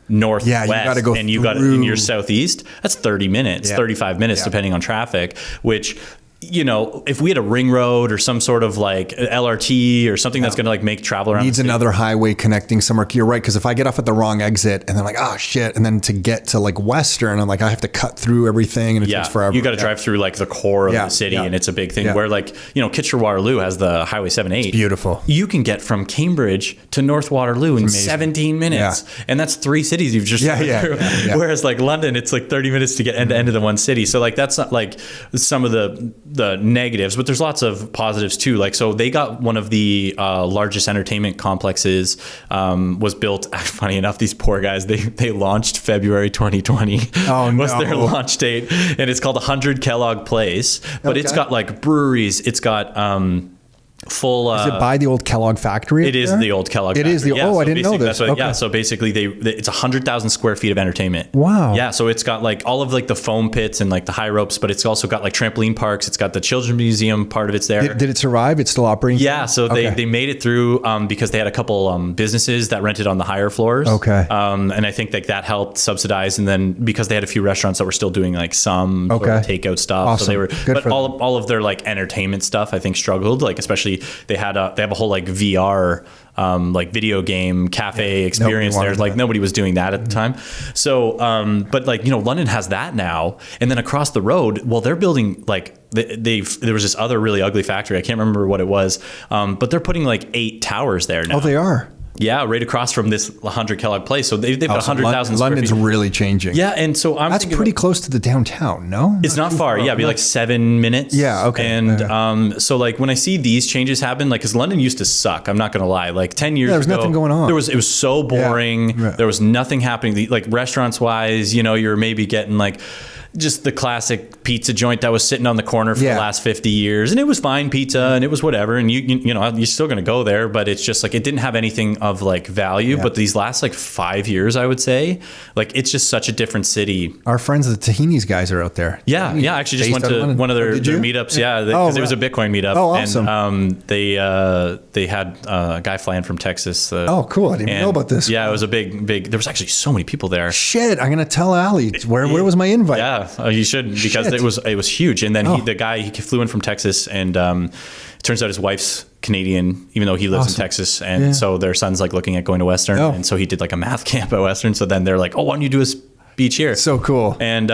[SPEAKER 2] northwest,
[SPEAKER 1] you gotta go
[SPEAKER 2] and you got in your southeast, that's 30 minutes, 35 minutes, depending on traffic, which, if we had a ring road or some sort of like LRT or something that's going to like make travel around
[SPEAKER 1] needs another highway connecting somewhere. You're right. Cause if I get off at the wrong exit and then like, oh shit. And then to get to like Western, I'm like, I have to cut through everything and it takes forever.
[SPEAKER 2] You got to drive through like the core of the city and it's a big thing where like, Kitchener-Waterloo has the Highway 78.
[SPEAKER 1] It's beautiful.
[SPEAKER 2] You can get from Cambridge to North Waterloo in 17 minutes. And that's 3 cities you've just through. Whereas like London, it's like 30 minutes to get end to end of the one city. So like, that's not like some of the negatives, but there's lots of positives too. Like, so they got one of the largest entertainment complexes was built. Funny enough, these poor guys, they launched February 2020 was their launch date, and it's called 100 Kellogg Place, but it's got like breweries, it's got full.
[SPEAKER 1] Is it by the old Kellogg factory?
[SPEAKER 2] It is the old Kellogg factory.
[SPEAKER 1] It is the.
[SPEAKER 2] Yeah,
[SPEAKER 1] oh, I didn't know this.
[SPEAKER 2] Yeah, so basically it's 100,000 square feet of entertainment.
[SPEAKER 1] Wow.
[SPEAKER 2] Yeah, so it's got like all of like the foam pits and like the high ropes, but it's also got like trampoline parks. It's got the children's museum part of it's there.
[SPEAKER 1] Did it survive? It's still operating?
[SPEAKER 2] Yeah, so they made it through because they had a couple businesses that rented on the higher floors.
[SPEAKER 1] Okay.
[SPEAKER 2] And I think like that helped subsidize, and then because they had a few restaurants that were still doing like some sort of takeout stuff.
[SPEAKER 1] Awesome.
[SPEAKER 2] So they were,
[SPEAKER 1] Good
[SPEAKER 2] but all of their like entertainment stuff I think struggled, like especially actually, they have a whole like VR, like video game cafe experience there. Like nobody was doing that at the time. So, but like, London has that now. And then across the road, well, they're building like, there was this other really ugly factory. I can't remember what it was. But they're putting like 8 towers there now.
[SPEAKER 1] Oh, they are.
[SPEAKER 2] Yeah, right across from this 100 Kellogg place. So they've got 100,000 square
[SPEAKER 1] London's
[SPEAKER 2] feet.
[SPEAKER 1] really changing.
[SPEAKER 2] Yeah, and so
[SPEAKER 1] that's pretty close to the downtown, no?
[SPEAKER 2] It's not far. Yeah, it'd be like 7 minutes.
[SPEAKER 1] Yeah, okay.
[SPEAKER 2] And so like when I see these changes happen, like because London used to suck, I'm not going to lie. Like 10 years ago,
[SPEAKER 1] there was nothing going on.
[SPEAKER 2] It was so boring. Yeah. There was nothing happening. Like restaurants wise, you're maybe getting like just the classic pizza joint that was sitting on the corner for the last 50 years. And it was fine pizza and it was whatever. And you're still going to go there, but it's just like, it didn't have anything of like value. Yeah. But these last like 5 years, I would say, like, it's just such a different city.
[SPEAKER 1] Our friends, the Tahini's guys are out there.
[SPEAKER 2] Yeah. Yeah. I actually just went to one of their meetups. Yeah. Because it was a Bitcoin meetup.
[SPEAKER 1] Oh, awesome.
[SPEAKER 2] And they had a guy flying from Texas.
[SPEAKER 1] Oh, cool. I didn't even know about this.
[SPEAKER 2] Yeah. It was a big, there was actually so many people there.
[SPEAKER 1] Shit. I'm going to tell Ali. Where was my invite?
[SPEAKER 2] Yeah. You should, because it was huge. And then the guy flew in from Texas, and it turns out his wife's Canadian, even though he lives in Texas. And so their son's like looking at going to Western. Oh. And so he did like a math camp at Western. So then they're like, oh, why don't you do a speech here? So
[SPEAKER 1] cool.
[SPEAKER 2] And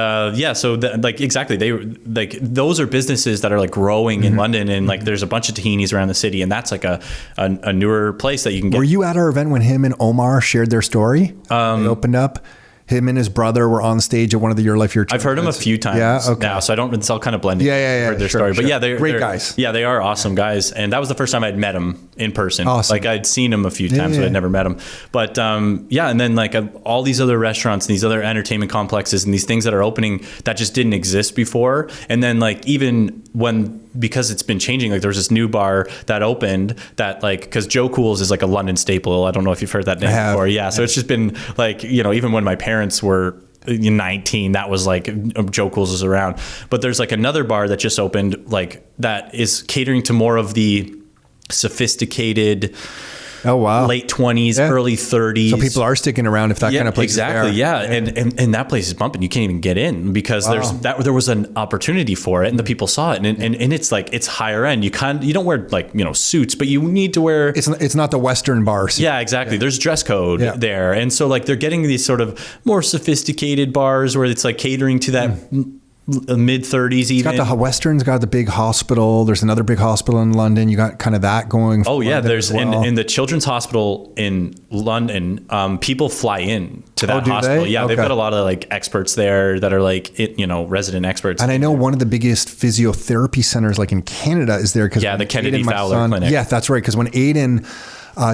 [SPEAKER 2] so like exactly, they like those are businesses that are like growing in London, and like there's a bunch of Tahinis around the city, and that's like a newer place that you can get.
[SPEAKER 1] Were you at our event when him and Omar shared their story? They opened up. Him and his brother were on stage at one of the Your Life, Your Choice.
[SPEAKER 2] I've heard him a few times now, so I don't. It's all kind of blended.
[SPEAKER 1] Yeah.
[SPEAKER 2] Their story, but yeah, they're
[SPEAKER 1] great guys.
[SPEAKER 2] Yeah, they are awesome guys, and that was the first time I'd met him in person.
[SPEAKER 1] Awesome.
[SPEAKER 2] Like I'd seen him a few times, but I'd never met him. But and then like all these other restaurants, and these other entertainment complexes, and these things that are opening that just didn't exist before. And then like even because it's been changing, like there's this new bar that opened that like, because Joe Cool's is like a London staple. I don't know if you've heard that name before. Yeah, so it's just been like, even when my parents were 19, that was like Joe Cool's is around. But there's like another bar that just opened, like that is catering to more of the sophisticated, late 20s, early 30s.
[SPEAKER 1] So people are sticking around if that kind of place
[SPEAKER 2] is there. And that place is bumping. You can't even get in because there was an opportunity for it, and the people saw it, and it's like, it's higher end. You don't wear like suits, but you need to wear.
[SPEAKER 1] It's not the Western bar scene.
[SPEAKER 2] Yeah, exactly. There's dress code there, and so like they're getting these sort of more sophisticated bars where it's like catering to that. Mid 30s even.
[SPEAKER 1] It's got Western's got the big hospital. There's another big hospital in London. You got kind of that going.
[SPEAKER 2] Oh yeah, there's in the Children's Hospital in London. People fly in to that hospital. Yeah, they've got a lot of like experts there that are like resident experts.
[SPEAKER 1] And I know one of the biggest physiotherapy centers like in Canada is there because
[SPEAKER 2] the Kennedy Fowler Clinic.
[SPEAKER 1] Yeah, that's right. Because when Aiden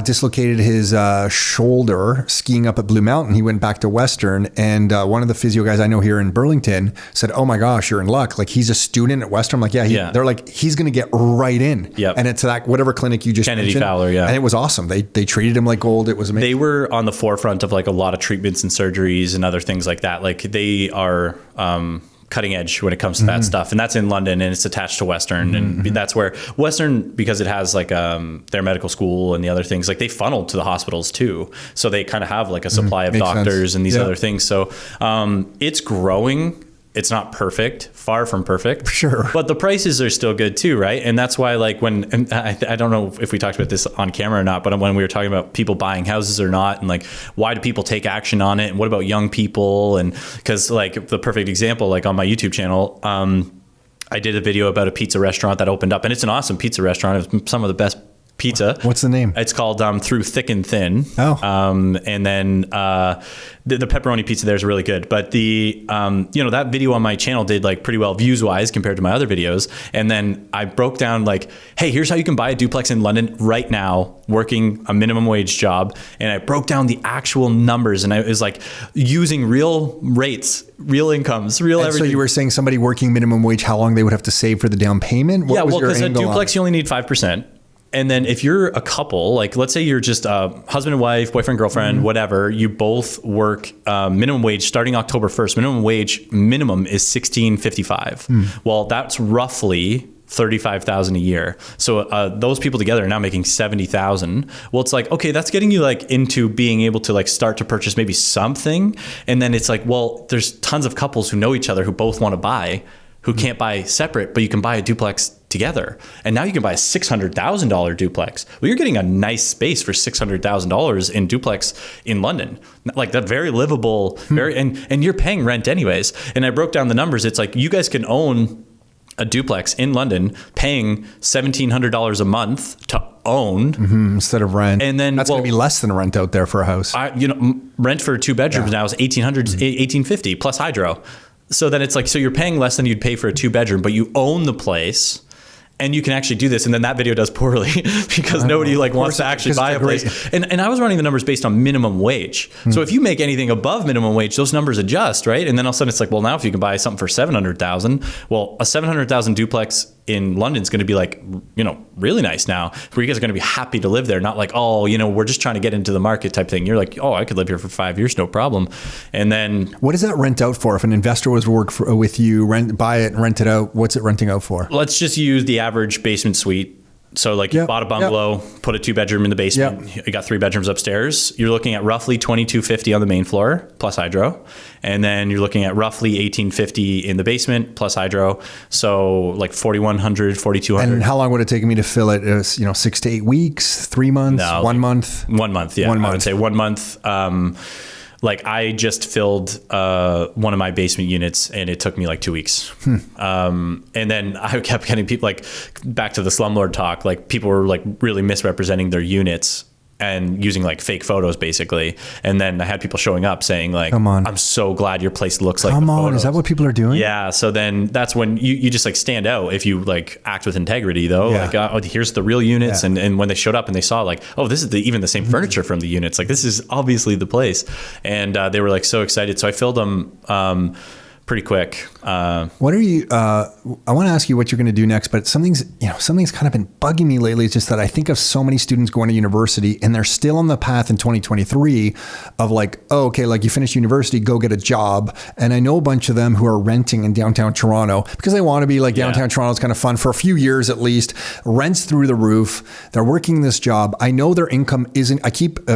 [SPEAKER 1] dislocated his shoulder skiing up at Blue Mountain, he went back to Western, and one of the physio guys I know here in Burlington said, oh my gosh, you're in luck. Like, he's a student at Western. I'm like, they're like, he's going to get right in.
[SPEAKER 2] Yep.
[SPEAKER 1] And it's that whatever clinic you just
[SPEAKER 2] Kennedy
[SPEAKER 1] mentioned.
[SPEAKER 2] Fowler, yeah.
[SPEAKER 1] And it was awesome. They treated him like gold. It was amazing.
[SPEAKER 2] They were on the forefront of like a lot of treatments and surgeries and other things like that. Like they are cutting edge when it comes to that stuff, and that's in London, and it's attached to Western, and that's where Western, because it has like their medical school and the other things, like they funnel to the hospitals too, so they kind of have like a supply of doctors and these other things. So it's growing. It's not perfect, far from perfect.
[SPEAKER 1] Sure.
[SPEAKER 2] But the prices are still good too, right? And that's why, like, and I don't know if we talked about this on camera or not, but when we were talking about people buying houses or not, and like, why do people take action on it? And what about young people? And because, like, the perfect example, like on my YouTube channel, I did a video about a pizza restaurant that opened up, and it's an awesome pizza restaurant. It's some of the best pizza.
[SPEAKER 1] What's the name?
[SPEAKER 2] It's called Through Thick and Thin.
[SPEAKER 1] Oh.
[SPEAKER 2] And then the pepperoni pizza there is really good. But that video on my channel did like pretty well views wise compared to my other videos. And then I broke down like, hey, here's how you can buy a duplex in London right now, working a minimum wage job. And I broke down the actual numbers, and I was like using real rates, real incomes, everything.
[SPEAKER 1] So you were saying somebody working minimum wage, how long they would have to save for the down payment?
[SPEAKER 2] Because a duplex, you only need 5%. And then if you're a couple, like let's say you're just a husband and wife, boyfriend, girlfriend, whatever, you both work minimum wage starting October 1st. Minimum is $16.55. Well, that's roughly $35,000 a year. So those people together are now making $70,000. Well, it's like, okay, that's getting you like into being able to like start to purchase maybe something. And then it's like, well, there's tons of couples who know each other who both want to buy, who can't buy separate, but you can buy a duplex together. And now you can buy a $600,000 duplex. Well, you're getting a nice space for $600,000 in duplex in London. Like that very livable, and you're paying rent anyways. And I broke down the numbers. It's like you guys can own a duplex in London paying $1,700 a month to own
[SPEAKER 1] instead of rent.
[SPEAKER 2] And then
[SPEAKER 1] that's going to be less than rent out there for a house.
[SPEAKER 2] Rent for 2 bedrooms now is $1,850 plus hydro. So then it's like, so you're paying less than you'd pay for a 2-bedroom, but you own the place. And you can actually do this. And then that video does poorly because nobody wants to actually buy a place. And I was running the numbers based on minimum wage. So if you make anything above minimum wage, those numbers adjust, right? And then all of a sudden it's like, well, now if you can buy something for $700,000, well, a $700,000 duplex in London is going to be really nice now, where you guys are going to be happy to live there. Not like, we're just trying to get into the market type thing. You're like, I could live here for 5 years, no problem. And then
[SPEAKER 1] what does that rent out for? If an investor was to work with you, buy it and rent it out, what's it renting out for?
[SPEAKER 2] Let's just use the average basement suite. So you bought a bungalow, put a 2-bedroom in the basement. You got 3 bedrooms upstairs. You're looking at roughly $2,250 on the main floor plus hydro. And then you're looking at roughly $1,850 in the basement plus hydro. So $4,100, $4,200.
[SPEAKER 1] And how long would it take me to fill it? 6 to 8 weeks, 3 months, 1 month?
[SPEAKER 2] 1 month. Yeah.
[SPEAKER 1] 1 month.
[SPEAKER 2] I would say 1 month. I just filled one of my basement units and it took me 2 weeks. And then I kept getting people back to the slumlord talk, people were really misrepresenting their units and using fake photos basically. And then I had people showing up saying come on, I'm so glad your place looks like
[SPEAKER 1] come
[SPEAKER 2] the
[SPEAKER 1] on
[SPEAKER 2] photos.
[SPEAKER 1] Is that what people are doing?
[SPEAKER 2] Yeah. So then that's when you just stand out if you act with integrity though. Here's the real units. And when they showed up and they saw this is even the same furniture from the units, this is obviously the place. And they were so excited. So I filled them pretty quick.
[SPEAKER 1] What are you, I want to ask you what you're going to do next, but something's kind of been bugging me lately. It's just that I think of so many students going to university and they're still on the path in 2023 of you finish university, go get a job. And I know a bunch of them who are renting in downtown Toronto because they want to be downtown Toronto is kind of fun for a few years at least. Rents through the roof. They're working this job. I know their income isn't,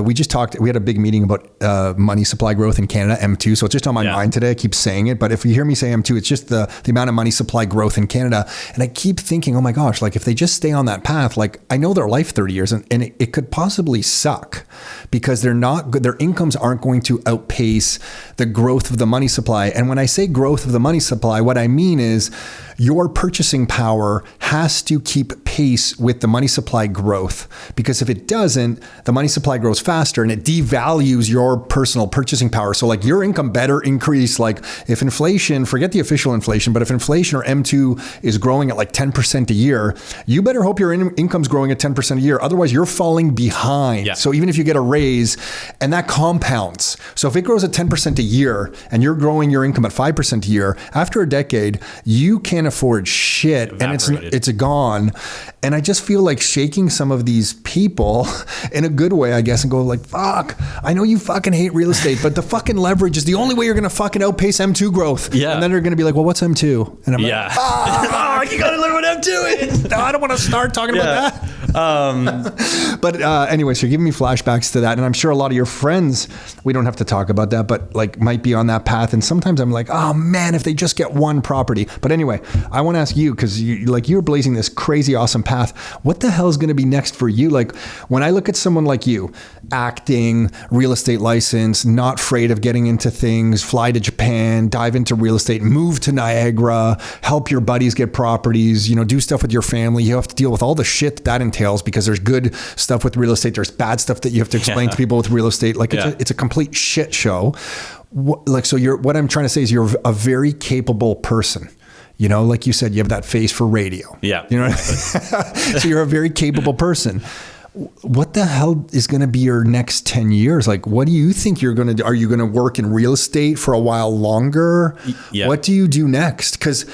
[SPEAKER 1] we just talked, we had a big meeting about money supply growth in Canada, M2. So it's just on my mind today. I keep saying it, but if you hear me say M2, it's just the amount of money supply growth in Canada. And I keep thinking, oh my gosh, if they just stay on that path, I know their life 30 years and it could possibly suck because they're not good. Their incomes aren't going to outpace the growth of the money supply. And when I say growth of the money supply, what I mean is your purchasing power has to keep pace with the money supply growth, because if it doesn't, the money supply grows faster and it devalues your personal purchasing power. So your income better increase. If inflation, forget the official inflation, but if inflation or M2 is growing at 10% a year, you better hope your income's growing at 10% a year. Otherwise you're falling behind. Yeah. So even if you get a raise, and that compounds. So if it grows at 10% a year and you're growing your income at 5% a year, after a decade, you can't afford shit. Evaporated. And it's gone. And I just feel shaking some of these people in a good way, I guess, and go fuck, I know you fucking hate real estate, but the fucking leverage is the only way you're going to fucking outpace M2 growth. Yeah. And then they're going to be well, what's M2? And I'm
[SPEAKER 2] you got to learn what M2 is.
[SPEAKER 1] No, I don't want to start talking about that. But anyway, so you're giving me flashbacks to that. And I'm sure a lot of your friends, we don't have to talk about that, but might be on that path. And sometimes I'm oh man, if they just get one property. But anyway, I want to ask you, because you're blazing this crazy awesome path. What the hell is going to be next for you? When I look at someone like you, acting, real estate license, not afraid of getting into things, fly to Japan, dive into real estate, move to Niagara, help your buddies get properties, do stuff with your family. You have to deal with all the shit that entails, because there's good stuff with real estate. There's bad stuff that you have to explain to people with real estate. It's a complete shit show. What I'm trying to say is you're a very capable person. Like you said, you have that face for radio.
[SPEAKER 2] Yeah.
[SPEAKER 1] So you're a very capable person. What the hell is going to be your next 10 years? What do you think you're going to do? Are you going to work in real estate for a while longer? Yeah. What do you do next? Because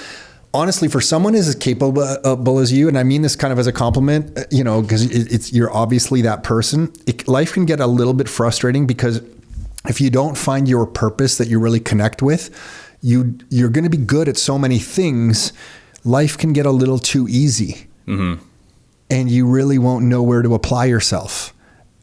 [SPEAKER 1] honestly, for someone as capable as you, and I mean this kind of as a compliment, because you're obviously that person, life can get a little bit frustrating, because if you don't find your purpose that you really connect with, you're going to be good at so many things. Life can get a little too easy. Mm-hmm. And you really won't know where to apply yourself.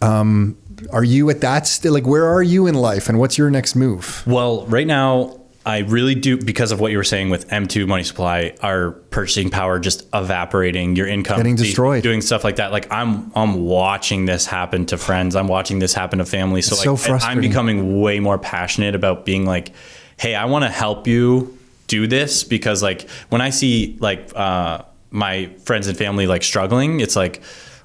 [SPEAKER 1] Are you at that still? Where are you in life, and what's your next move?
[SPEAKER 2] Well, right now I really do, because of what you were saying with M2 money supply, our purchasing power just evaporating, your income
[SPEAKER 1] getting destroyed,
[SPEAKER 2] doing stuff like that. Like I'm watching this happen to friends. I'm watching this happen to families. So,
[SPEAKER 1] so frustrating.
[SPEAKER 2] I'm becoming way more passionate about being like, hey, I want to help you do this, because like when I see like my friends and family like struggling, it's like,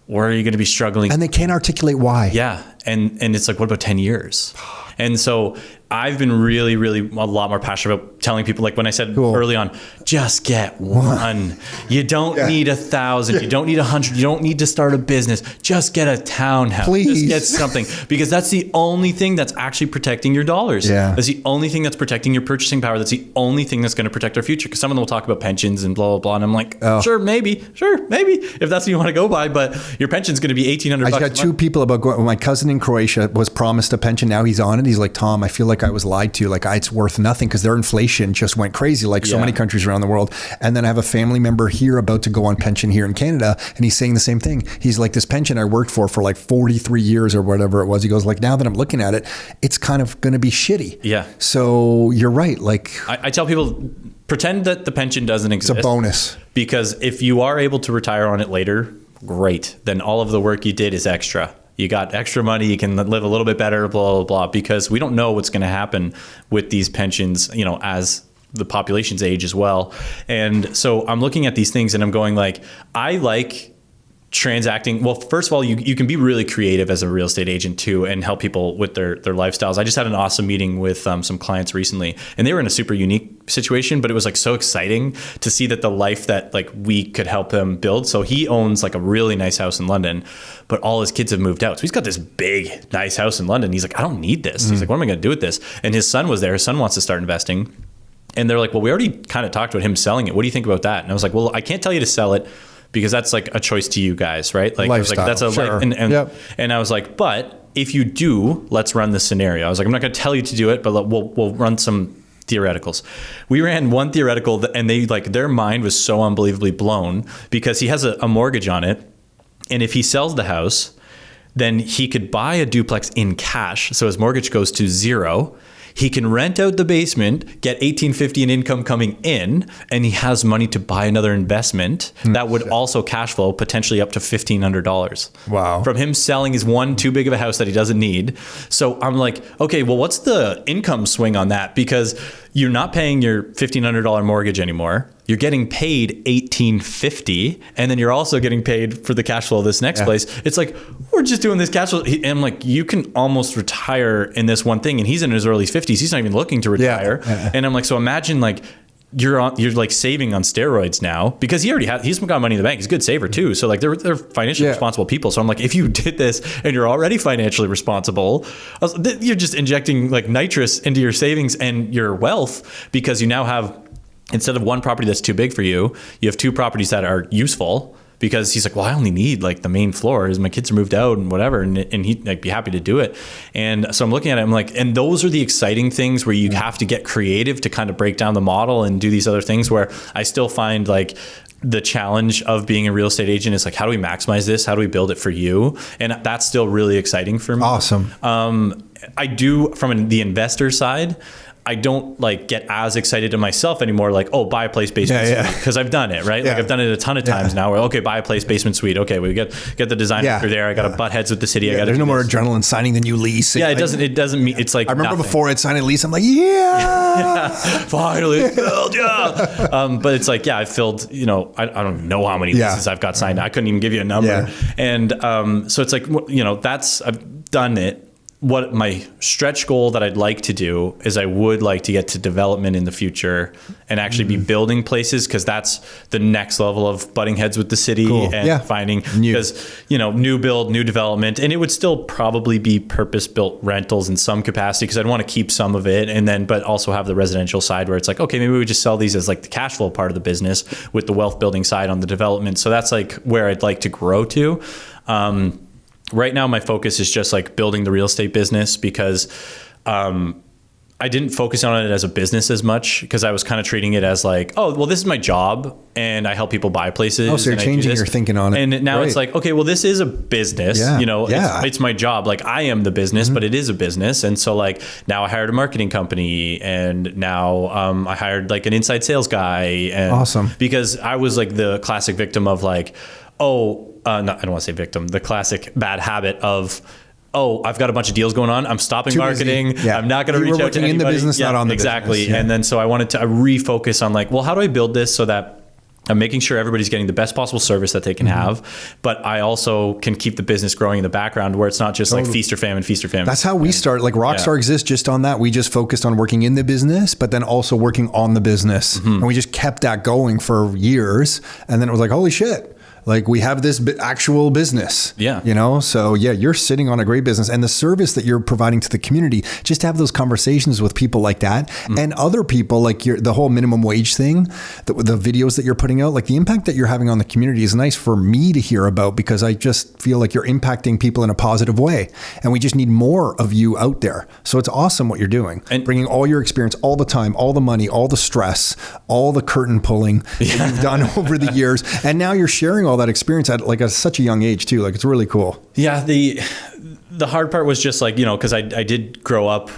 [SPEAKER 2] where are you going to be struggling?
[SPEAKER 1] And they can't articulate why.
[SPEAKER 2] Yeah. And it's like, what about 10 years? And so I've been really, really a lot more passionate about telling people, like when I said early on, just get one. You don't need 1,000. You don't need 100. You don't need to start a business. Just get a townhouse.
[SPEAKER 1] Please.
[SPEAKER 2] Just get something, because that's the only thing that's actually protecting your dollars.
[SPEAKER 1] Yeah.
[SPEAKER 2] That's the only thing that's protecting your purchasing power. That's the only thing that's going to protect our future. Because some of them will talk about pensions and blah, blah, blah. And I'm like, sure, maybe, if that's what you want to go by. But your pension's going to be $1,800.
[SPEAKER 1] I got two people about going. My cousin in Croatia was promised a pension. Now he's on it. He's like, Tom, I feel like I was lied to. Like it's worth nothing, because their inflation just went crazy, like so many countries around the world. And then I have a family member here about to go on pension here in Canada, and he's saying the same thing. He's like, this pension I worked for like 43 years or whatever it was. He goes, like, now that I'm looking at it, it's kind of going to be shitty.
[SPEAKER 2] Yeah.
[SPEAKER 1] So you're right. Like
[SPEAKER 2] I tell people, pretend that the pension doesn't exist.
[SPEAKER 1] It's a bonus.
[SPEAKER 2] Because if you are able to retire on it later, great. Then all of the work you did is extra. You got extra money, you can live a little bit better, blah, blah, blah, because we don't know what's going to happen with these pensions, you know, as the population's age as well. And so I'm looking at these things and I'm going like, I like transacting. Well, first of all, you can be really creative as a real estate agent too, and help people with their lifestyles. I just had an awesome meeting with some clients recently, and they were in a super unique situation, but it was like so exciting to see that the life that like we could help them build. So he owns like a really nice house in London, but all his kids have moved out. So he's got this big, nice house in London. He's like, I don't need this. He's like, what am I going to do with this? And his son was there. His son wants to start investing. And they're like, well, we already kind of talked about him selling it. What do you think about that? And I was like, well, I can't tell you to sell it, because that's like a choice to you guys, right? Like, I was like, that's a
[SPEAKER 1] sure.
[SPEAKER 2] And I was like, but if you do, let's run this scenario. I was like, I'm not going to tell you to do it, but we'll run some theoreticals. We ran one theoretical, and they like, their mind was so unbelievably blown, because he has a mortgage on it, and if he sells the house, then he could buy a duplex in cash, so his mortgage goes to zero. He can rent out the basement, get $1,850 in income coming in, and he has money to buy another investment that would also cash flow potentially up to $1,500.
[SPEAKER 1] Wow.
[SPEAKER 2] From him selling his one too big of a house that he doesn't need. So I'm like, okay, well, what's the income swing on that? Because you're not paying your $1,500 mortgage anymore. You're getting paid $1,850, and then you're also getting paid for the cash flow of this next place. It's like, we're just doing this cash flow. And I'm like, you can almost retire in this one thing. And he's in his early 50s. He's not even looking to retire. And I'm like, so imagine like, you're like saving on steroids now, because he's got money in the bank. He's a good saver too. So like they're financially responsible people. So I'm like, if you did this and you're already financially responsible, you're just injecting like nitrous into your savings and your wealth, because you now have, instead of one property that's too big for you, you have two properties that are useful. Because he's like, well, I only need like the main floor, as my kids are moved out and whatever, and he'd like be happy to do it. And so I'm looking at it, I'm like, and those are the exciting things where you have to get creative to kind of break down the model and do these other things, where I still find like the challenge of being a real estate agent is like, how do we maximize this? How do we build it for you? And that's still really exciting for me.
[SPEAKER 1] Awesome.
[SPEAKER 2] I do, from the investor side, I don't like get as excited to myself anymore. Like, oh, buy a place basement suite, because I've done it, right? Like I've done it a ton of times now. Where okay, buy a place basement suite. Okay, we get the designer through there. I got to butt heads with the city.
[SPEAKER 1] There's no more adrenaline signing the new lease.
[SPEAKER 2] Yeah, it doesn't mean it's like.
[SPEAKER 1] I remember
[SPEAKER 2] nothing.
[SPEAKER 1] before I'd sign a lease, I'm like,
[SPEAKER 2] finally filled, but it's like, I filled. You know, I don't know how many leases I've got signed. I couldn't even give you a number. And so it's like, that's I've done it. What my stretch goal that I'd like to do is I would like to get to development in the future and actually be building places, because that's the next level of butting heads with the city and finding, because new build, new development, and it would still probably be purpose-built rentals in some capacity, because I'd want to keep some of it, and then but also have the residential side where it's like, okay, maybe we just sell these as like the cash flow part of the business with the wealth building side on the development. So that's like where I'd like to grow to. Right now, my focus is just like building the real estate business, because I didn't focus on it as a business as much because I was kind of treating it as like, oh, well, this is my job and I help people buy places.
[SPEAKER 1] Oh, so you're changing your thinking on it.
[SPEAKER 2] And now
[SPEAKER 1] Right.
[SPEAKER 2] it's like, okay, well, this is a business,
[SPEAKER 1] Yeah.
[SPEAKER 2] you know,
[SPEAKER 1] Yeah.
[SPEAKER 2] it's my job. Like I am the business, but it is a business. And so like now I hired a marketing company and now I hired like an inside sales guy. And
[SPEAKER 1] Awesome.
[SPEAKER 2] Because I was like the classic victim of like, no, I don't want to say victim, the classic bad habit of, oh, I've got a bunch of deals going on. I'm stopping
[SPEAKER 1] Too busy.
[SPEAKER 2] marketing.
[SPEAKER 1] Yeah.
[SPEAKER 2] I'm not going to
[SPEAKER 1] You
[SPEAKER 2] reach
[SPEAKER 1] were
[SPEAKER 2] out to
[SPEAKER 1] working in
[SPEAKER 2] anybody.
[SPEAKER 1] the business, not on the
[SPEAKER 2] exactly.
[SPEAKER 1] business. Yeah.
[SPEAKER 2] And then so I wanted to refocus on like, well, how do I build this so that I'm making sure everybody's getting the best possible service that they can have, but I also can keep the business growing in the background where it's not just like feast or famine, feast or famine.
[SPEAKER 1] That's how we start. Like Rockstar exists just on that. We just focused on working in the business, but then also working on the business. And we just kept that going for years. And then it was like, holy shit. Like we have this actual business,
[SPEAKER 2] Yeah.
[SPEAKER 1] you know? So yeah, you're sitting on a great business and the service that you're providing to the community, just to have those conversations with people like that and other people, like the whole minimum wage thing, the videos that you're putting out, like the impact that you're having on the community is nice for me to hear about because I just feel like you're impacting people in a positive way. And we just need more of you out there. So it's awesome what you're doing. And bringing all your experience, all the time, all the money, all the stress, all the curtain pulling that you've done over the years. And now you're sharing all that experience at like such a young age too. Like it's really cool.
[SPEAKER 2] Yeah. The hard part was just like, you know, cause I did grow up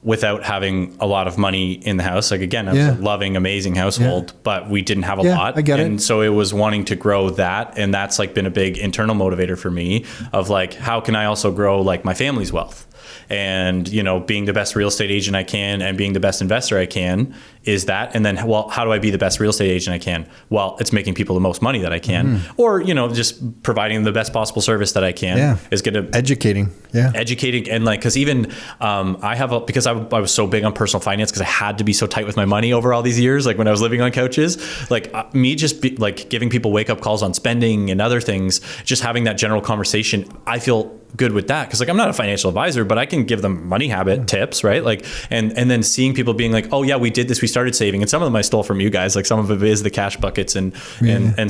[SPEAKER 2] without having a lot of money in the house. Like again, I was a loving, amazing household, but we didn't have a lot.
[SPEAKER 1] I get it.
[SPEAKER 2] And so it was wanting to grow that. And that's like been a big internal motivator for me of like, how can I also grow like my family's wealth? And, you know, being the best real estate agent I can and being the best investor I can is that. And then, well, how do I be the best real estate agent I can? Well, it's making people the most money that I can, or, you know, just providing the best possible service that I can is going to
[SPEAKER 1] educating.
[SPEAKER 2] And like, cause even, because I was so big on personal finance, cause I had to be so tight with my money over all these years. Like when I was living on couches, like me just like giving people wake up calls on spending and other things, just having that general conversation. I feel good with that. Cause like, I'm not a financial advisor, but I can give them money habit tips. Right. Like, and then seeing people being like, oh yeah, we did this. We started saving. And some of them I stole from you guys. Like some of it is the cash buckets and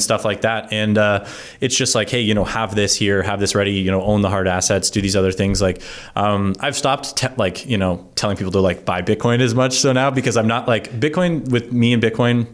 [SPEAKER 2] stuff like that. And, it's just like, hey, you know, have this here, have this ready, you know, own the hard assets, do these other things. Like, I've stopped telling people to like buy Bitcoin as much. So now, because I'm not like Bitcoin with me and Bitcoin,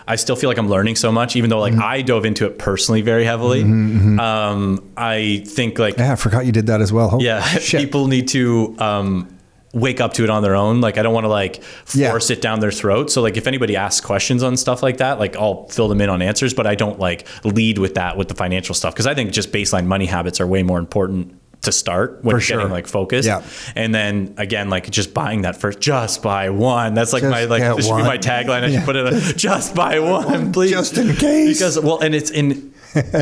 [SPEAKER 2] I still feel like I'm learning so much, even though like I dove into it personally very heavily. I think like,
[SPEAKER 1] I forgot you did that as well. Holy shit.
[SPEAKER 2] People need to, wake up to it on their own. Like I don't want to like force it down their throat. So like if anybody asks questions on stuff like that, like I'll fill them in on answers, but I don't like lead with that with the financial stuff. Cause I think just baseline money habits are way more important to start when you're getting like focused. And then again, like just buying that first, just buy one. That's like this should be my tagline. I should put it just buy one, please.
[SPEAKER 1] Just in case.
[SPEAKER 2] Because and it's in,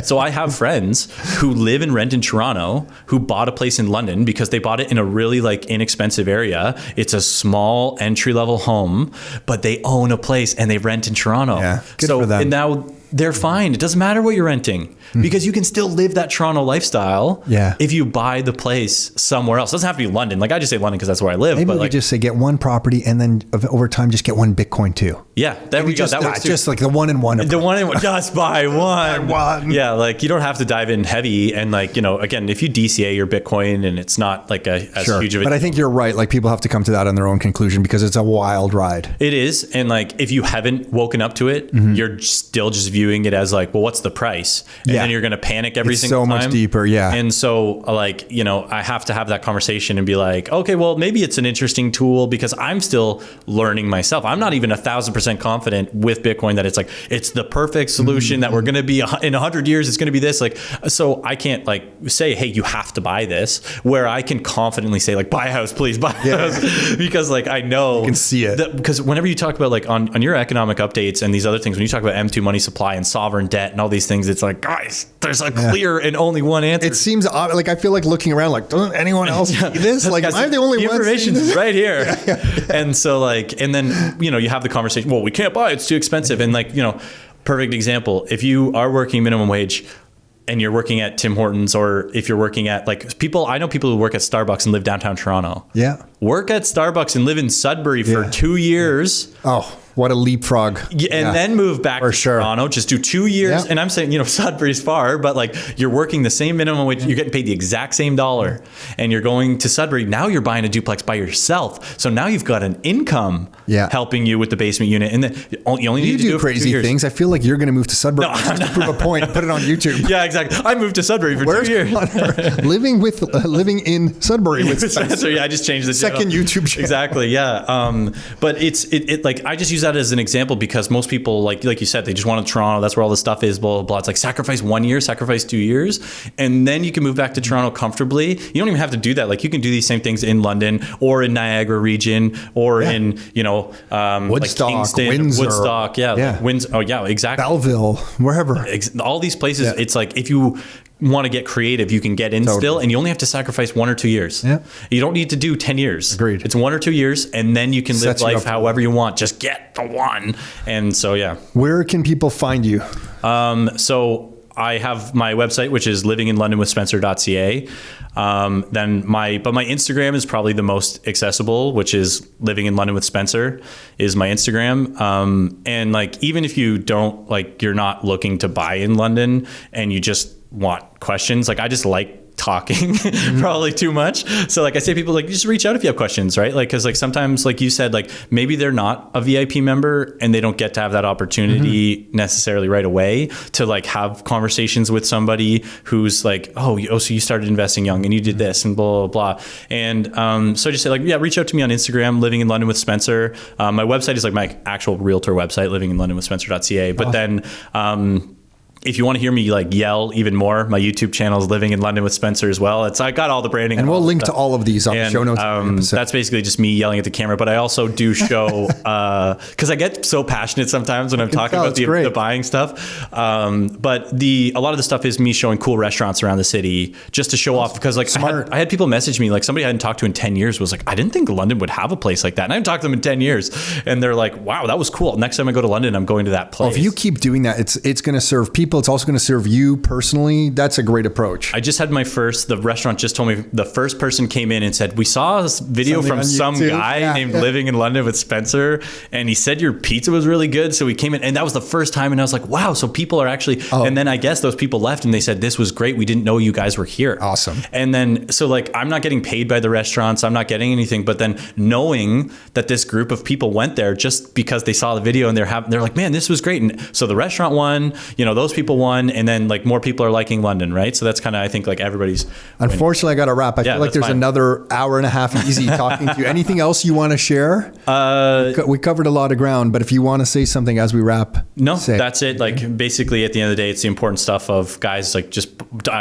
[SPEAKER 2] so I have friends who live and rent in Toronto who bought a place in London because they bought it in a really like inexpensive area. It's a small entry level home, but they own a place and they rent in Toronto.
[SPEAKER 1] Yeah, good for them.
[SPEAKER 2] And now they're fine. It doesn't matter what you're renting because you can still live that Toronto lifestyle if you buy the place somewhere else. It doesn't have to be London. Like I just say London because that's where I live.
[SPEAKER 1] Maybe
[SPEAKER 2] but
[SPEAKER 1] we
[SPEAKER 2] like,
[SPEAKER 1] just say get one property and then over time just get one Bitcoin too.
[SPEAKER 2] Yeah, there we go. That works too.
[SPEAKER 1] Just like the one in one.
[SPEAKER 2] The one in one. Just buy one.
[SPEAKER 1] One.
[SPEAKER 2] Yeah, like you don't have to dive in heavy. And like, you know, again, if you DCA your Bitcoin and it's not like as huge of a...
[SPEAKER 1] But I think you're right. Like people have to come to that on their own conclusion because it's a wild ride.
[SPEAKER 2] It is. And like, if you haven't woken up to it, you're still just viewing it as like, well, what's the price? And then you're going to panic every single time.
[SPEAKER 1] So much deeper. Yeah.
[SPEAKER 2] And so like, you know, I have to have that conversation and be like, okay, well, maybe it's an interesting tool because I'm still learning myself. I'm not even 1,000% confident with Bitcoin that it's like, it's the perfect solution that we're going to be in 100 years. It's going to be this. Like, so I can't like say, hey, you have to buy this, where I can confidently say like, buy a house, please buy a house. Because like, I know
[SPEAKER 1] you can see it.
[SPEAKER 2] Because whenever you talk about like on your economic updates and these other things, when you talk about M2 money supply and sovereign debt and all these things, it's like, guys, there's a clear and only one answer.
[SPEAKER 1] It seems odd. Like I feel like looking around, like doesn't anyone else see this? Like am I the only one?
[SPEAKER 2] Information's right here. And so like, and then you know you have the conversation. Well, we can't buy it; it's too expensive. And like you know, perfect example. If you are working minimum wage and you're working at Tim Hortons, or if you're working at like I know people who work at Starbucks and live downtown Toronto.
[SPEAKER 1] Yeah.
[SPEAKER 2] Work at Starbucks and live in Sudbury for 2 years.
[SPEAKER 1] Oh. What a leapfrog.
[SPEAKER 2] And then move back to Toronto, just do 2 years. And I'm saying, Sudbury's far, but like you're working the same minimum wage, you're getting paid the exact same dollar, and you're going to Sudbury. Now you're buying a duplex by yourself. So now you've got an income helping you with the basement unit. And then you only need to do
[SPEAKER 1] crazy things. I feel like you're going to move to Sudbury just to prove a point. Put it on YouTube.
[SPEAKER 2] Yeah, exactly. I moved to Sudbury for 2 years.
[SPEAKER 1] living in Sudbury with Spencer.
[SPEAKER 2] Yeah, I just changed the
[SPEAKER 1] second YouTube channel.
[SPEAKER 2] Exactly. Yeah. But it like I just use that as an example because most people like you said, they just want to Toronto. That's where all the stuff is. Blah blah blah. It's like sacrifice 1 year, sacrifice 2 years, and then you can move back to Toronto comfortably. You don't even have to do that. Like you can do these same things in London or in Niagara region or in
[SPEAKER 1] Woodstock,
[SPEAKER 2] like Kingston,
[SPEAKER 1] Windsor.
[SPEAKER 2] Woodstock. Yeah. Windsor. Oh yeah, exactly.
[SPEAKER 1] Belleville, wherever.
[SPEAKER 2] All these places. Yeah. It's like if you want to get creative, you can get in still, and you only have to sacrifice 1 or 2 years. Yeah. You don't need to do 10 years.
[SPEAKER 1] Agreed.
[SPEAKER 2] It's 1 or 2 years, and then you can live life however you want. Just get the one. And so, yeah.
[SPEAKER 1] Where can people find you?
[SPEAKER 2] So I have my website, which is livinginlondonwithspencer.ca. Then my Instagram is probably the most accessible, which is Living in London with Spencer is my Instagram. And like, even if you don't you're not looking to buy in London and you just want questions, like I just like talking probably too much. So like I say, people just reach out if you have questions, right? Like, cause like sometimes, like you said, like maybe they're not a VIP member and they don't get to have that opportunity necessarily right away to like have conversations with somebody who's like, so you started investing young and you did this and blah, blah, blah. And so I just say reach out to me on Instagram, Living in London with Spencer. My website is like my actual realtor website, livinginlondonwithspencer.ca. But then, if you want to hear me yell even more, my YouTube channel is Living in London with Spencer as well. I got all the branding.
[SPEAKER 1] And we'll link to all of these on the show notes.
[SPEAKER 2] That's basically just me yelling at the camera. But I also do show, because I get so passionate sometimes when I'm talking about the buying stuff. But a lot of the stuff is me showing cool restaurants around the city just to show off. Because I had people message me, like somebody I hadn't talked to in 10 years was like, I didn't think London would have a place like that. And I haven't talked to them in 10 years. And they're like, wow, that was cool. Next time I go to London, I'm going to that place.
[SPEAKER 1] Well, if you keep doing that, it's going to serve people. It's also going to serve you personally. That's a great approach.
[SPEAKER 2] I just had the restaurant just told me, the first person came in and said, we saw this video from some guy named Living in London with Spencer. And he said your pizza was really good. So we came in and that was the first time. And I was like, wow, so people are actually, and then I guess those people left and they said, this was great. We didn't know you guys were here.
[SPEAKER 1] Awesome.
[SPEAKER 2] And then, so I'm not getting paid by the restaurants. I'm not getting anything, but then knowing that this group of people went there just because they saw the video and they're like, man, this was great. And so the restaurant won, those people won. And then more people are liking London, right? So that's kind of, I think everybody's winning.
[SPEAKER 1] Unfortunately, I got to wrap. I feel like there's another hour and a half easy talking to you. Anything else you want to share? We covered a lot of ground, but if you want to say something as we wrap.
[SPEAKER 2] No, that's it. Basically at the end of the day, it's the important stuff of guys, I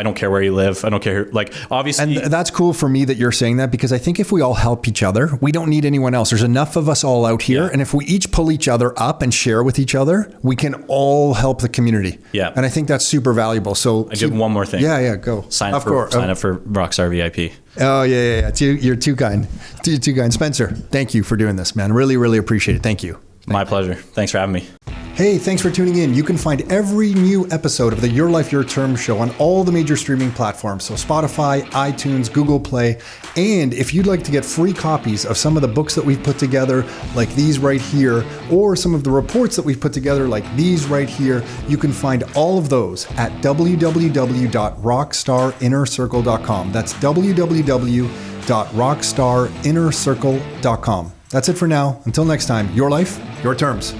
[SPEAKER 2] don't care where you live. I don't care. Obviously.
[SPEAKER 1] And that's cool for me that you're saying that, because I think if we all help each other, we don't need anyone else. There's enough of us all out here. Yeah. And if we each pull each other up and share with each other, we can all help the community.
[SPEAKER 2] Yeah.
[SPEAKER 1] And I think that's super valuable. So
[SPEAKER 2] I did one more thing.
[SPEAKER 1] Yeah, go.
[SPEAKER 2] Sign up for Rockstar VIP.
[SPEAKER 1] Oh, yeah. You're too kind. Too kind. Spencer, thank you for doing this, man. Really, really appreciate it. Thank you.
[SPEAKER 2] My pleasure. Thanks for having me.
[SPEAKER 1] Hey, thanks for tuning in. You can find every new episode of the Your Life, Your Term show on all the major streaming platforms. So Spotify, iTunes, Google Play. And if you'd like to get free copies of some of the books that we've put together, like these right here, or some of the reports that we've put together, like these right here, you can find all of those at www.rockstarinnercircle.com. That's www.rockstarinnercircle.com. That's it for now. Until next time, your life, your terms.